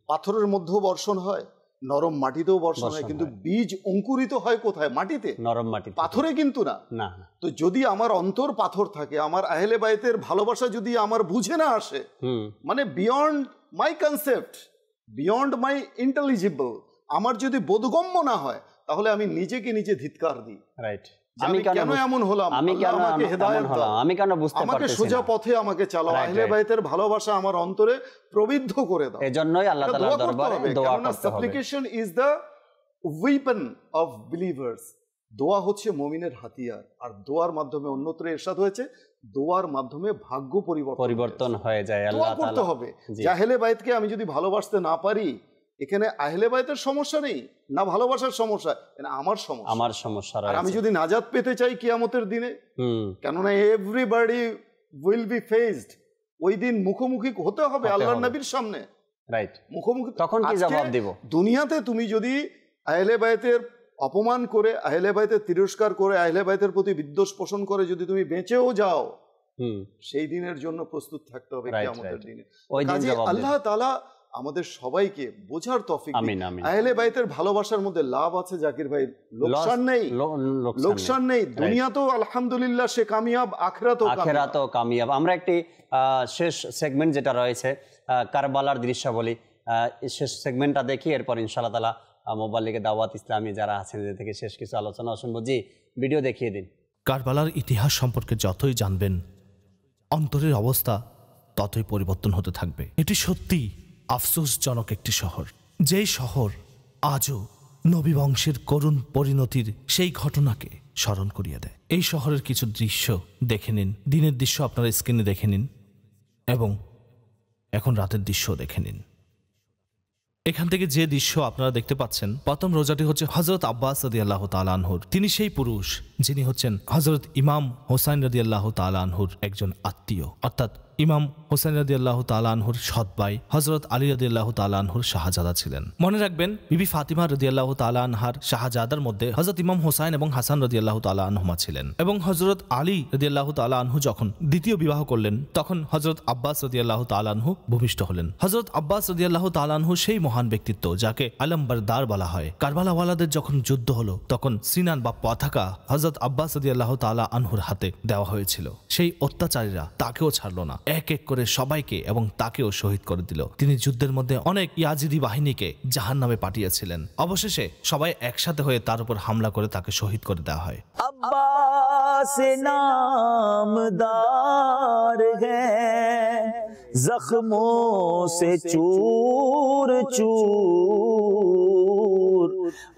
পাথরের মধ্যেও বর্ষণ হয়, নরম মাটিতেও বর্ষণ হয়, কিন্তু বীজ অঙ্কুরিত হয় কোথায়? মাটিতে, নরম মাটি, পাথরে কিন্তু না। তো যদি আমার অন্তর পাথর থাকে, আমার আহলে বাইতের ভালোবাসা যদি আমার বুঝে না আসে, মানে বিয়ন্ড মাই কনসেপ্ট, বিয়ন্ড মাই ইন্টেলিজিবল, আমার যদি বোধগম্য না হয়, তাহলে আমি নিজেকে নিজে ধিক্কার দিই। রাইট। আমি কেন এমন হলাম, আমাকে হেদায়েত দাও, আমি কেন বুঝতে পারতেছি না, আমাকে সোজা পথে আমাকে চালাও, আহলে বাইতের ভালোবাসা আমার অন্তরে প্রবিদ্ধ করে দাও। এজন্যই আল্লাহ তাআলার দরবারে দোয়া করতে হবে। সাপ্লিকেশন is the weapon of believers. দোয়া হচ্ছে মুমিনের হাতিয়ার, আর দোয়ার মাধ্যমে অন্যত্র ইরশাদ হয়েছে দোয়ার মাধ্যমে ভাগ্য পরিবর্তন হয়ে যায়। আল্লাহ তাআলা করতে হবে। আহলে বাইতকে আমি যদি ভালোবাসতে না পারি, এখানে আহলে বাইতের সমস্যা নেই, না ভালোবাসার সমস্যা, আমার সমস্যা। আর আমি যদি নাজাত পেতে চাই কিয়ামতের দিনে, কেননা এভরিবডি উইল বি ফেসড, ওই দিন মুখোমুখি হতে হবে আল্লাহর নবীর সামনে। রাইট, মুখোমুখি। তখন কি জবাব দেব? দুনিয়াতে তুমি যদি আহলে বাইতের অপমান করে, আহলে বাইতের তিরস্কার করে, আহলে বাইতের প্রতি বিদ্বেষ পোষণ করে যদি তুমি বেঁচেও যাও, সেই দিনের জন্য প্রস্তুত থাকতে হবে কিয়ামতের দিনে। আল্লাহ তাআলা আমাদের সবাইকে বোঝার তৌফিক দিন। আহলে বাইতের ভালোবাসার মধ্যে লাভ আছে জাকির ভাই, লোকসান নেই। দুনিয়াতেও আলহামদুলিল্লাহ সে কামিয়াব, আখিরাতেও কামিয়াব। আমরা একটি শেষ সেগমেন্ট যেটা রয়েছে কারবালার দৃশ্যাবলী, শেষ সেগমেন্টটা দেখি, এরপর ইনশাআল্লাহ তাআলা মোবাল্লিগে দাওয়াত ইসলামী যারা আছেন এদের থেকে শেষ কিছু আলোচনা শুনবো। জি, ভিডিও দেখিয়ে দিন। কারবালার ইতিহাস সম্পর্কে যতই জানবেন, অন্তরের অবস্থা ততই পরিবর্তন হতে থাকবে। এটি সত্যি আফসোসজনক একটি শহর, যেই শহর আজও নবী বংশের করুণ পরিণতির সেই ঘটনাকে স্মরণ করিয়ে দেয়। এই শহরের কিছু দৃশ্য দেখে নিন, দিনের দৃশ্য আপনারা স্ক্রিনে দেখে নিন এবং এখন রাতের দৃশ্য দেখে নিন। এখান থেকে যে দৃশ্য আপনারা দেখতে পাচ্ছেন, প্রথম রোজাটি হচ্ছে হযরত আব্বাস রাদিয়াল্লাহু তাআলা আনহুর। তিনি সেই পুরুষ যিনি হচ্ছেন হযরত ইমাম হোসাইন রাদিয়াল্লাহু তাআলা আনহুর একজন আত্মীয়, অর্থাৎ ইমাম হোসেন রাদিয়াল্লাহু তাআলা আনহুর সৎ ভাই হযরত আলী রাদিয়াল্লাহু তাআলা আনহুর শাহজাদা ছিলেন। মনে রাখবেন, বিবি ফাতিমা রাদিয়াল্লাহু তাআলা আনহার শাহজাদার মধ্যে হযরত ইমাম হোসাইন এবং হাসান রাদিয়াল্লাহু তাআলা আনহুমা ছিলেন, এবং হযরত আলী রাদিয়াল্লাহু তাআলা আনহু যখন দ্বিতীয় বিবাহ করলেন, তখন হযরত আব্বাস রাদিয়াল্লাহু তাআলা আনহু ভূমিষ্ঠ হলেন। হযরত আব্বাস রাদিয়াল্লাহু তাআলা আনহু সেই মহান ব্যক্তিত্ব যাকে আলমবরদার বলা হয়। কারবালাওয়ালাদের যখন যুদ্ধ হলো, তখন সিনান বা পতাকা হযরত আব্বাস রাদিয়াল্লাহু তাআলা আনহুর হাতে দেওয়া হয়েছিল। সেই অত্যাচারীরা তাকেও ছাড়লো না, এক এক করে সবাইকে এবং তাকেও শহীদ করে দিল। তিনি যুদ্ধের মধ্যে অনেক ইয়াজিদি বাহিনীকে জাহান্নামে পাঠিয়েছিলেন। অবশেষে সবাই একসাথে হয়ে তার উপর হামলা করে তাকে শহীদ করে দেওয়া হয়। अब्बास नामदार है, जख्मों से चूर चूर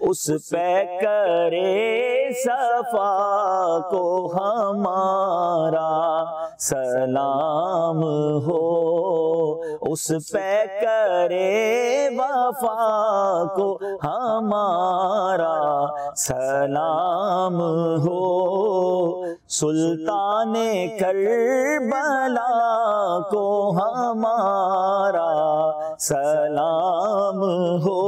उस पे करे सफा को हमारा सलाम हो, उस पे करे वफा को हमारा सलाम हो, सुल्ताने करबला को हमारा सलाम हो।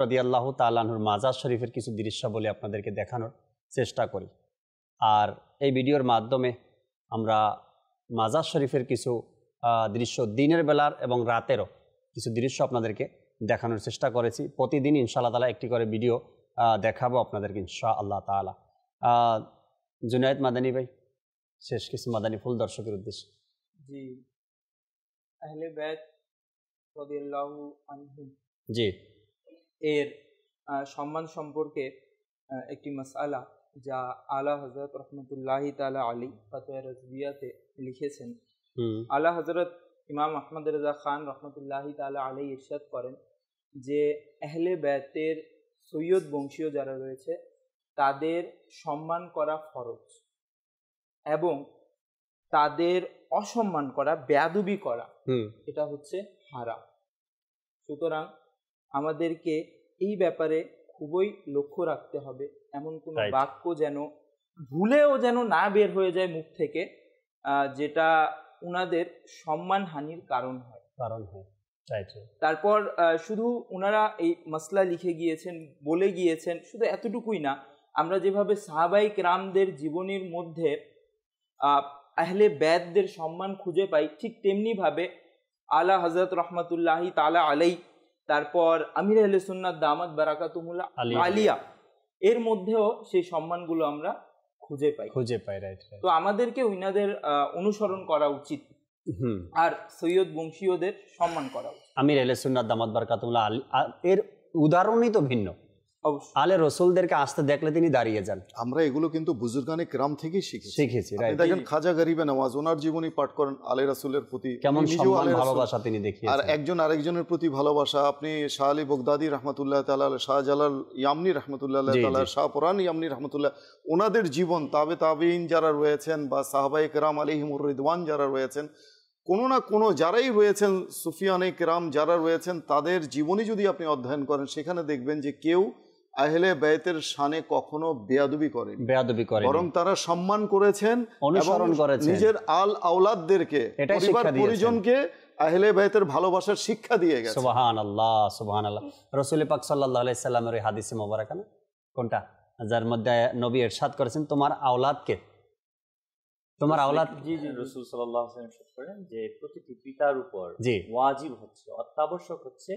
রাদিয়াল্লাহু তাআলা আনহুর মাজার শরীফের কিছু দৃশ্য বলে আপনাদেরকে দেখানোর চেষ্টা করি। আর এই ভিডিওর মাধ্যমে আমরা মাজার শরীফের কিছু দৃশ্য দিনের বেলার এবং রাতেরও কিছু দৃশ্য আপনাদেরকে দেখানোর চেষ্টা করেছি। প্রতিদিন ইনশাআল্লাহ তাআলা একটি করে ভিডিও দেখাবো আপনাদেরকে ইনশাআল্লাহ তাআলা। জুনায়েদ মাদানী ভাই, শেষ কিছু মাদানী ফুল দর্শকের উদ্দেশ্যে। জি, আহলে বাইত রাদিয়াল্লাহু আনহুম জি এর সম্মান সম্পর্কে একটি মাসআলা যা আলা হযরত রহমতুল্লাহি তাআলা আলী ফাতওয়া রাজবিয়াতে লিখেছেন। আলা হযরত ইমাম আহমদ রেজা খান রহমতুল্লাহি তাআলা আলাইহি ইরশাদ করেন যে আহলে বাইতের সৈয়দ বংশীয় যারা রয়েছে তাদের সম্মান করা ফরজ এবং তাদের অসম্মান করা, বেয়াদবি করা এটা হচ্ছে হারাম। সুতরাং আমাদেরকে এই ব্যাপারে খুবই লক্ষ্য রাখতে হবে, এমন কোনো বাক্য যেন ভুলেও যেন না বের হয়ে যায় মুখ থেকে যেটা উনাদের সম্মানহানির কারণ হয়। তারপর শুধু উনারা এই মাসলা লিখে গিয়েছেন, বলে গিয়েছেন, শুধু এতটুকুই না, আমরা যেভাবে সাহাবায়ে কেরামদের জীবনীর মধ্যে আহলে বাইতদের সম্মান খুঁজে পাই, ঠিক তেমনিভাবে আলা হযরত রহমতুল্লাহি তাআলা আলাইহি, তারপর আমির আহলে সুন্নাত দামাত বারাকাতুহুল আলিয়া, এর মধ্যেও সেই সম্মানগুলো আমরা খুঁজে পাই। রাইট। তো আমাদেরকে উনাদের অনুসরণ করা উচিত আর সৈয়দ বংশীয়দের সম্মান করা উচিত। আমির আহলে সুন্নাত দামাত বারাকাতুহুল এর উদাহরণই তো ভিন্ন। আলে রসুলদেরকে আসতে দেখলে তিনি দাঁড়িয়ে যান। আমরা এগুলো কিন্তু বুজুর্গানে কেরাম থেকেই শিখেছি। দেখেন খাজা গরিবে নওয়াজ, ওনার জীবনী পাঠ করেন, আলে রাসূলের প্রতি কেমন সম্মান ভালোবাসা তিনি দেখিয়েছেন, আর একজন আরেকজনের প্রতি ভালোবাসা। আপনি শাহ আলী বগদাদি রহমতুল্লাহ তাআলা, শাহ জালাল ইয়ামনি রহমতুল্লাহ তাআলা, শাহ পুরান ইয়ামনি রহমতুল্লাহ, ওনাদের জীবন, তাবেঈন যারা রয়েছেন বা সাহাবায়ে কেরাম আলাইহিমুর রিদওয়ান যারা রয়েছেন, কোনো না কোনো যারাই রয়েছেন, সুফিয়ানে কেরাম যারা রয়েছেন, তাদের জীবনী যদি আপনি অধ্যয়ন করেন, সেখানে দেখবেন যে কেউ আহলে বাইতের শানে কখনো বেয়াদবি করেন, বরং তারা সম্মান করেছেন, অনুসরণ করেছেন, নিজের আল আওলাদদেরকে, পরিবার পরিজনকে আহলে বাইতের ভালোবাসার শিক্ষা দিয়ে গেছে। সুবহানাল্লাহ, সুবহানাল্লাহ। রাসূল পাক সাল্লাল্লাহু আলাইহি সাল্লামের এই হাদিসে মোবারকা না কোনটা, যার মধ্যে নবী ইরশাদ করেছেন তোমার আওলাদকে, তোমার আওলাদ। জি জি, রাসূল সাল্লাল্লাহু আলাইহি ওয়াসাল্লাম ইরশাদ করেন যে প্রতিটি পিতার উপর ওয়াজিব হচ্ছে, অত্যাবশ্যক হচ্ছে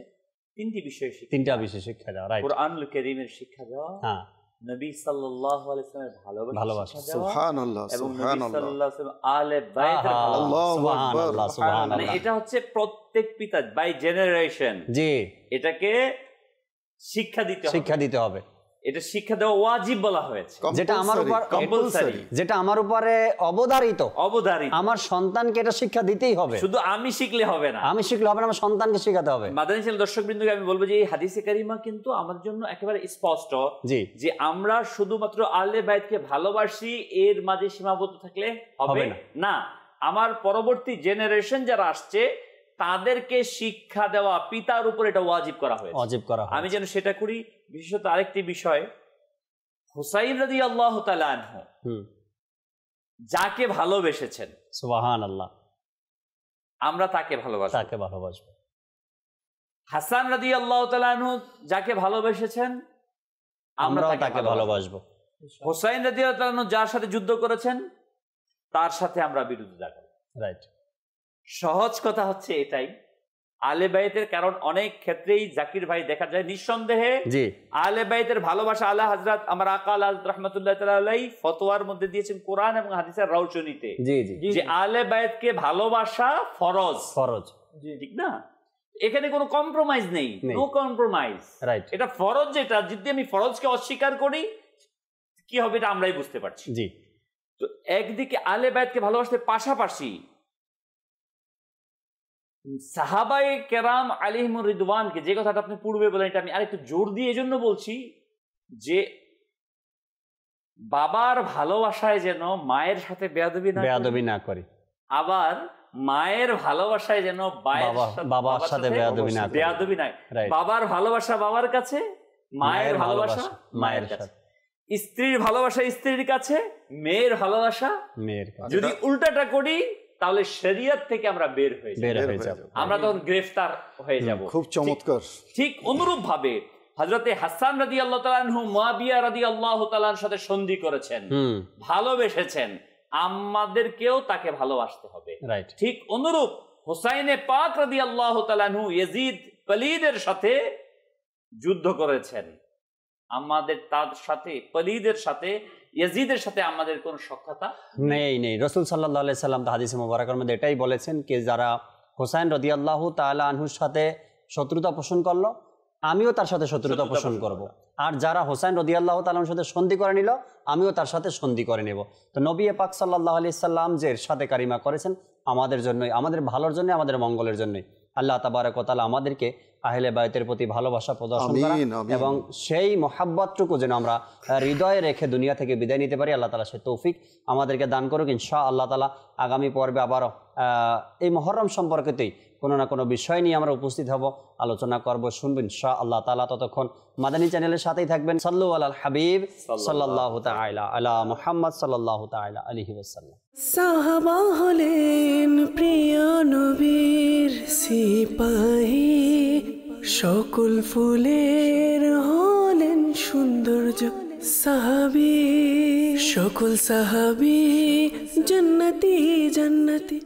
তিনটা বিষয় শিক্ষা দেওয়া। রাইট। কুরআনুল কারীমের শিক্ষা দেওয়া, হ্যাঁ, নবী সাল্লাল্লাহু আলাইহি ওয়াসাল্লামের ভালোবাসা, সুবহানাল্লাহ, এবং নবী সাল্লাল্লাহু আলাইহি ওয়াসাল্লাম আলে বাইতের ভালোবাসা, সুবহানাল্লাহ, সুবহানাল্লাহ। মানে এটা হচ্ছে প্রত্যেক পিতা বাই জেনারেশন জি এটাকে শিক্ষা দিতে হবে। এটা শিক্ষা দেওয়া ওয়াজিব বলা হয়েছে, যেটা আমার উপর কম্পালসারি, যেটা আমার উপরে অবধারিত, আমার সন্তানকে এটা শিক্ষা দিতেই হবে। শুধু আমি শিখলে হবে না, আমার সন্তানকে শেখাতে হবে। মাদানী চ্যানেল দর্শকবৃন্দকে আমি বলবো যে এই হাদিসে কারিমা কিন্তু আমাদের জন্য একেবারে স্পষ্ট যে আমরা শুধুমাত্র আহলে বাইতকে ভালোবাসি এর মাঝে সীমাবদ্ধ থাকলে হবে না। আমার পরবর্তী জেনারেশন যারা আসছে তাদেরকে শিক্ষা দেওয়া পিতার উপর এটা ওয়াজিব করা হয়েছে। আমি যেন সেটা করি। বিশেষত আরেকটি বিষয়, হুসাইন রাদিয়াল্লাহু তাআলা আনহু যাকে ভালোবেসেছেন, সুবহানাল্লাহ, আমরা তাকে ভালোবাসবো। হাসান রাদিয়াল্লাহু তাআলা আনহু যাকে ভালোবেসেছেন, আমরা তাকে ভালোবাসবো। হুসাইন রাদিয়াল্লাহু তাআলা আনহু যার সাথে যুদ্ধ করেছেন তার সাথে আমরা বিরোধিতা করব। রাইট। সহজ কথা হচ্ছে এটাই আহলে বাইতের, কারণ অনেক ক্ষেত্রেই জাকির ভাই দেখা যায় নিঃসন্দেহে আহলে বাইতের ভালোবাসা আলা হযরত আমার আকা আলা রাহমাতুল্লাহ তাআলা আলাইহি ফতোয়ার মধ্যে দিয়েছেন কোরআন এবং হাদিসের রওশনীতে যে আহলে বাইতকে ভালোবাসা ফরজ, ঠিক না? এখানে কোনো কম্প্রোমাইজ নেই, নো কম্প্রোমাইজ। রাইট। এটা ফরজ, যেটা যদি আমি ফরজকে অস্বীকার করি কি হবে এটা আমরাই বুঝতে পারছি। জি। তো একদিকে আহলে বাইতকে ভালোবাসতে পাশাপাশি সাহাবায়ে কেরাম আলাইহিমুর রিদওয়ানকে, যে কথাটা আপনি পূর্বে বলেন, এটা আমি আরেকটু জোর দিয়ে এজন্য বলছি যে বাবার ভালোবাসায় যেন মায়ের সাথে বেয়াদবি না করি, আবার মায়ের ভালোবাসায় যেন বাবার সাথে বেয়াদবি না, বাবার ভালোবাসা বাবার কাছে, মায়ের ভালোবাসা মায়ের কাছে, স্ত্রীর ভালোবাসা স্ত্রীর কাছে, মেয়ের ভালোবাসা মেয়ের কাছে। যদি উল্টাটা করি তাহলে শরীয়ত থেকে আমরা বের হয়ে যাব, আমরা তখন গ্রেফতার হয়ে যাব। খুব চমৎকার। ঠিক অনুরূপ ভাবে হযরতে হাসান রাদিয়াল্লাহু তাআলা আনহু মুয়াবিয়া রাদিয়াল্লাহু তাআলার সাথে সন্ধি করেছেন, ভালোবেসেছেন, আমাদেরকেও তাকে ভালোবাসতে হবে। ঠিক অনুরূপ হুসাইনে পাক রাদিয়াল্লাহু তাআলা আনহু ইয়াজিদ পলিদের সাথে যুদ্ধ করেছেন, আমাদের তার সাথে পলিদের সাথে ইয়াজিদের সাথে আমাদের কোন সখ্যতা নেই। রাসূল সাল্লাল্লাহু আলাইহি সাল্লাম হাদিসে মুবারাকার মধ্যে এটাই বলেছেন যে যারা হুসাইন রাদিয়াল্লাহু তাআলা আনহুর সাথে শত্রুতা পোষণ করলো, আমিও তার সাথে শত্রুতা পোষণ করব। আর যারা হুসাইন রাদিয়াল্লাহু তাআলার সাথে সন্ধি করে নিল, আমিও তার সাথে সন্ধি করে নেব। তো নবী পাক সাল্লাল্লাহু আলাইহি সাল্লাম যে ইরশাদে কারিমা করেছেন আমাদের জন্যই, আমাদের ভালোর জন্য, আমাদের মঙ্গলের জন্যই। আল্লাহ তাবারক ওয়া তাআলা আমাদেরকে আহলে বাইতের প্রতি ভালোবাসা প্রদর্শন করা এবং সেই মহাব্বতটুকু যেন আমরা হৃদয়ে রেখে দুনিয়া থেকে বিদায় নিতে পারি, আল্লাহ তাআলা সেই তৌফিক আমাদেরকে দান করুক ইনশাআল্লাহ তাআলা। আগামী পর্বে আবারও এই মুহররম সম্পর্কেতেই কোনো না কোনো বিষয় নিয়ে আমরা উপস্থিত হব, আলোচনা করব, শুনবেন ইনশাআল্লাহ তাআলা। ততক্ষণ মাদানী চ্যানেলের সাথেই থাকবেন। সাল্লু আলাল হাবিব সাল্লাল্লাহু তাআলা আলা মুহাম্মদ সাল্লাল্লাহু তাআলা আলাইহি ওয়াসাল্লাম। সাহাবা হলেন প্রিয় নবীর সিপাহী, সকল ফুলের হলেন সৌন্দর্য সাহাবী, সকল সাহাবী জান্নাতি জান্নাতি।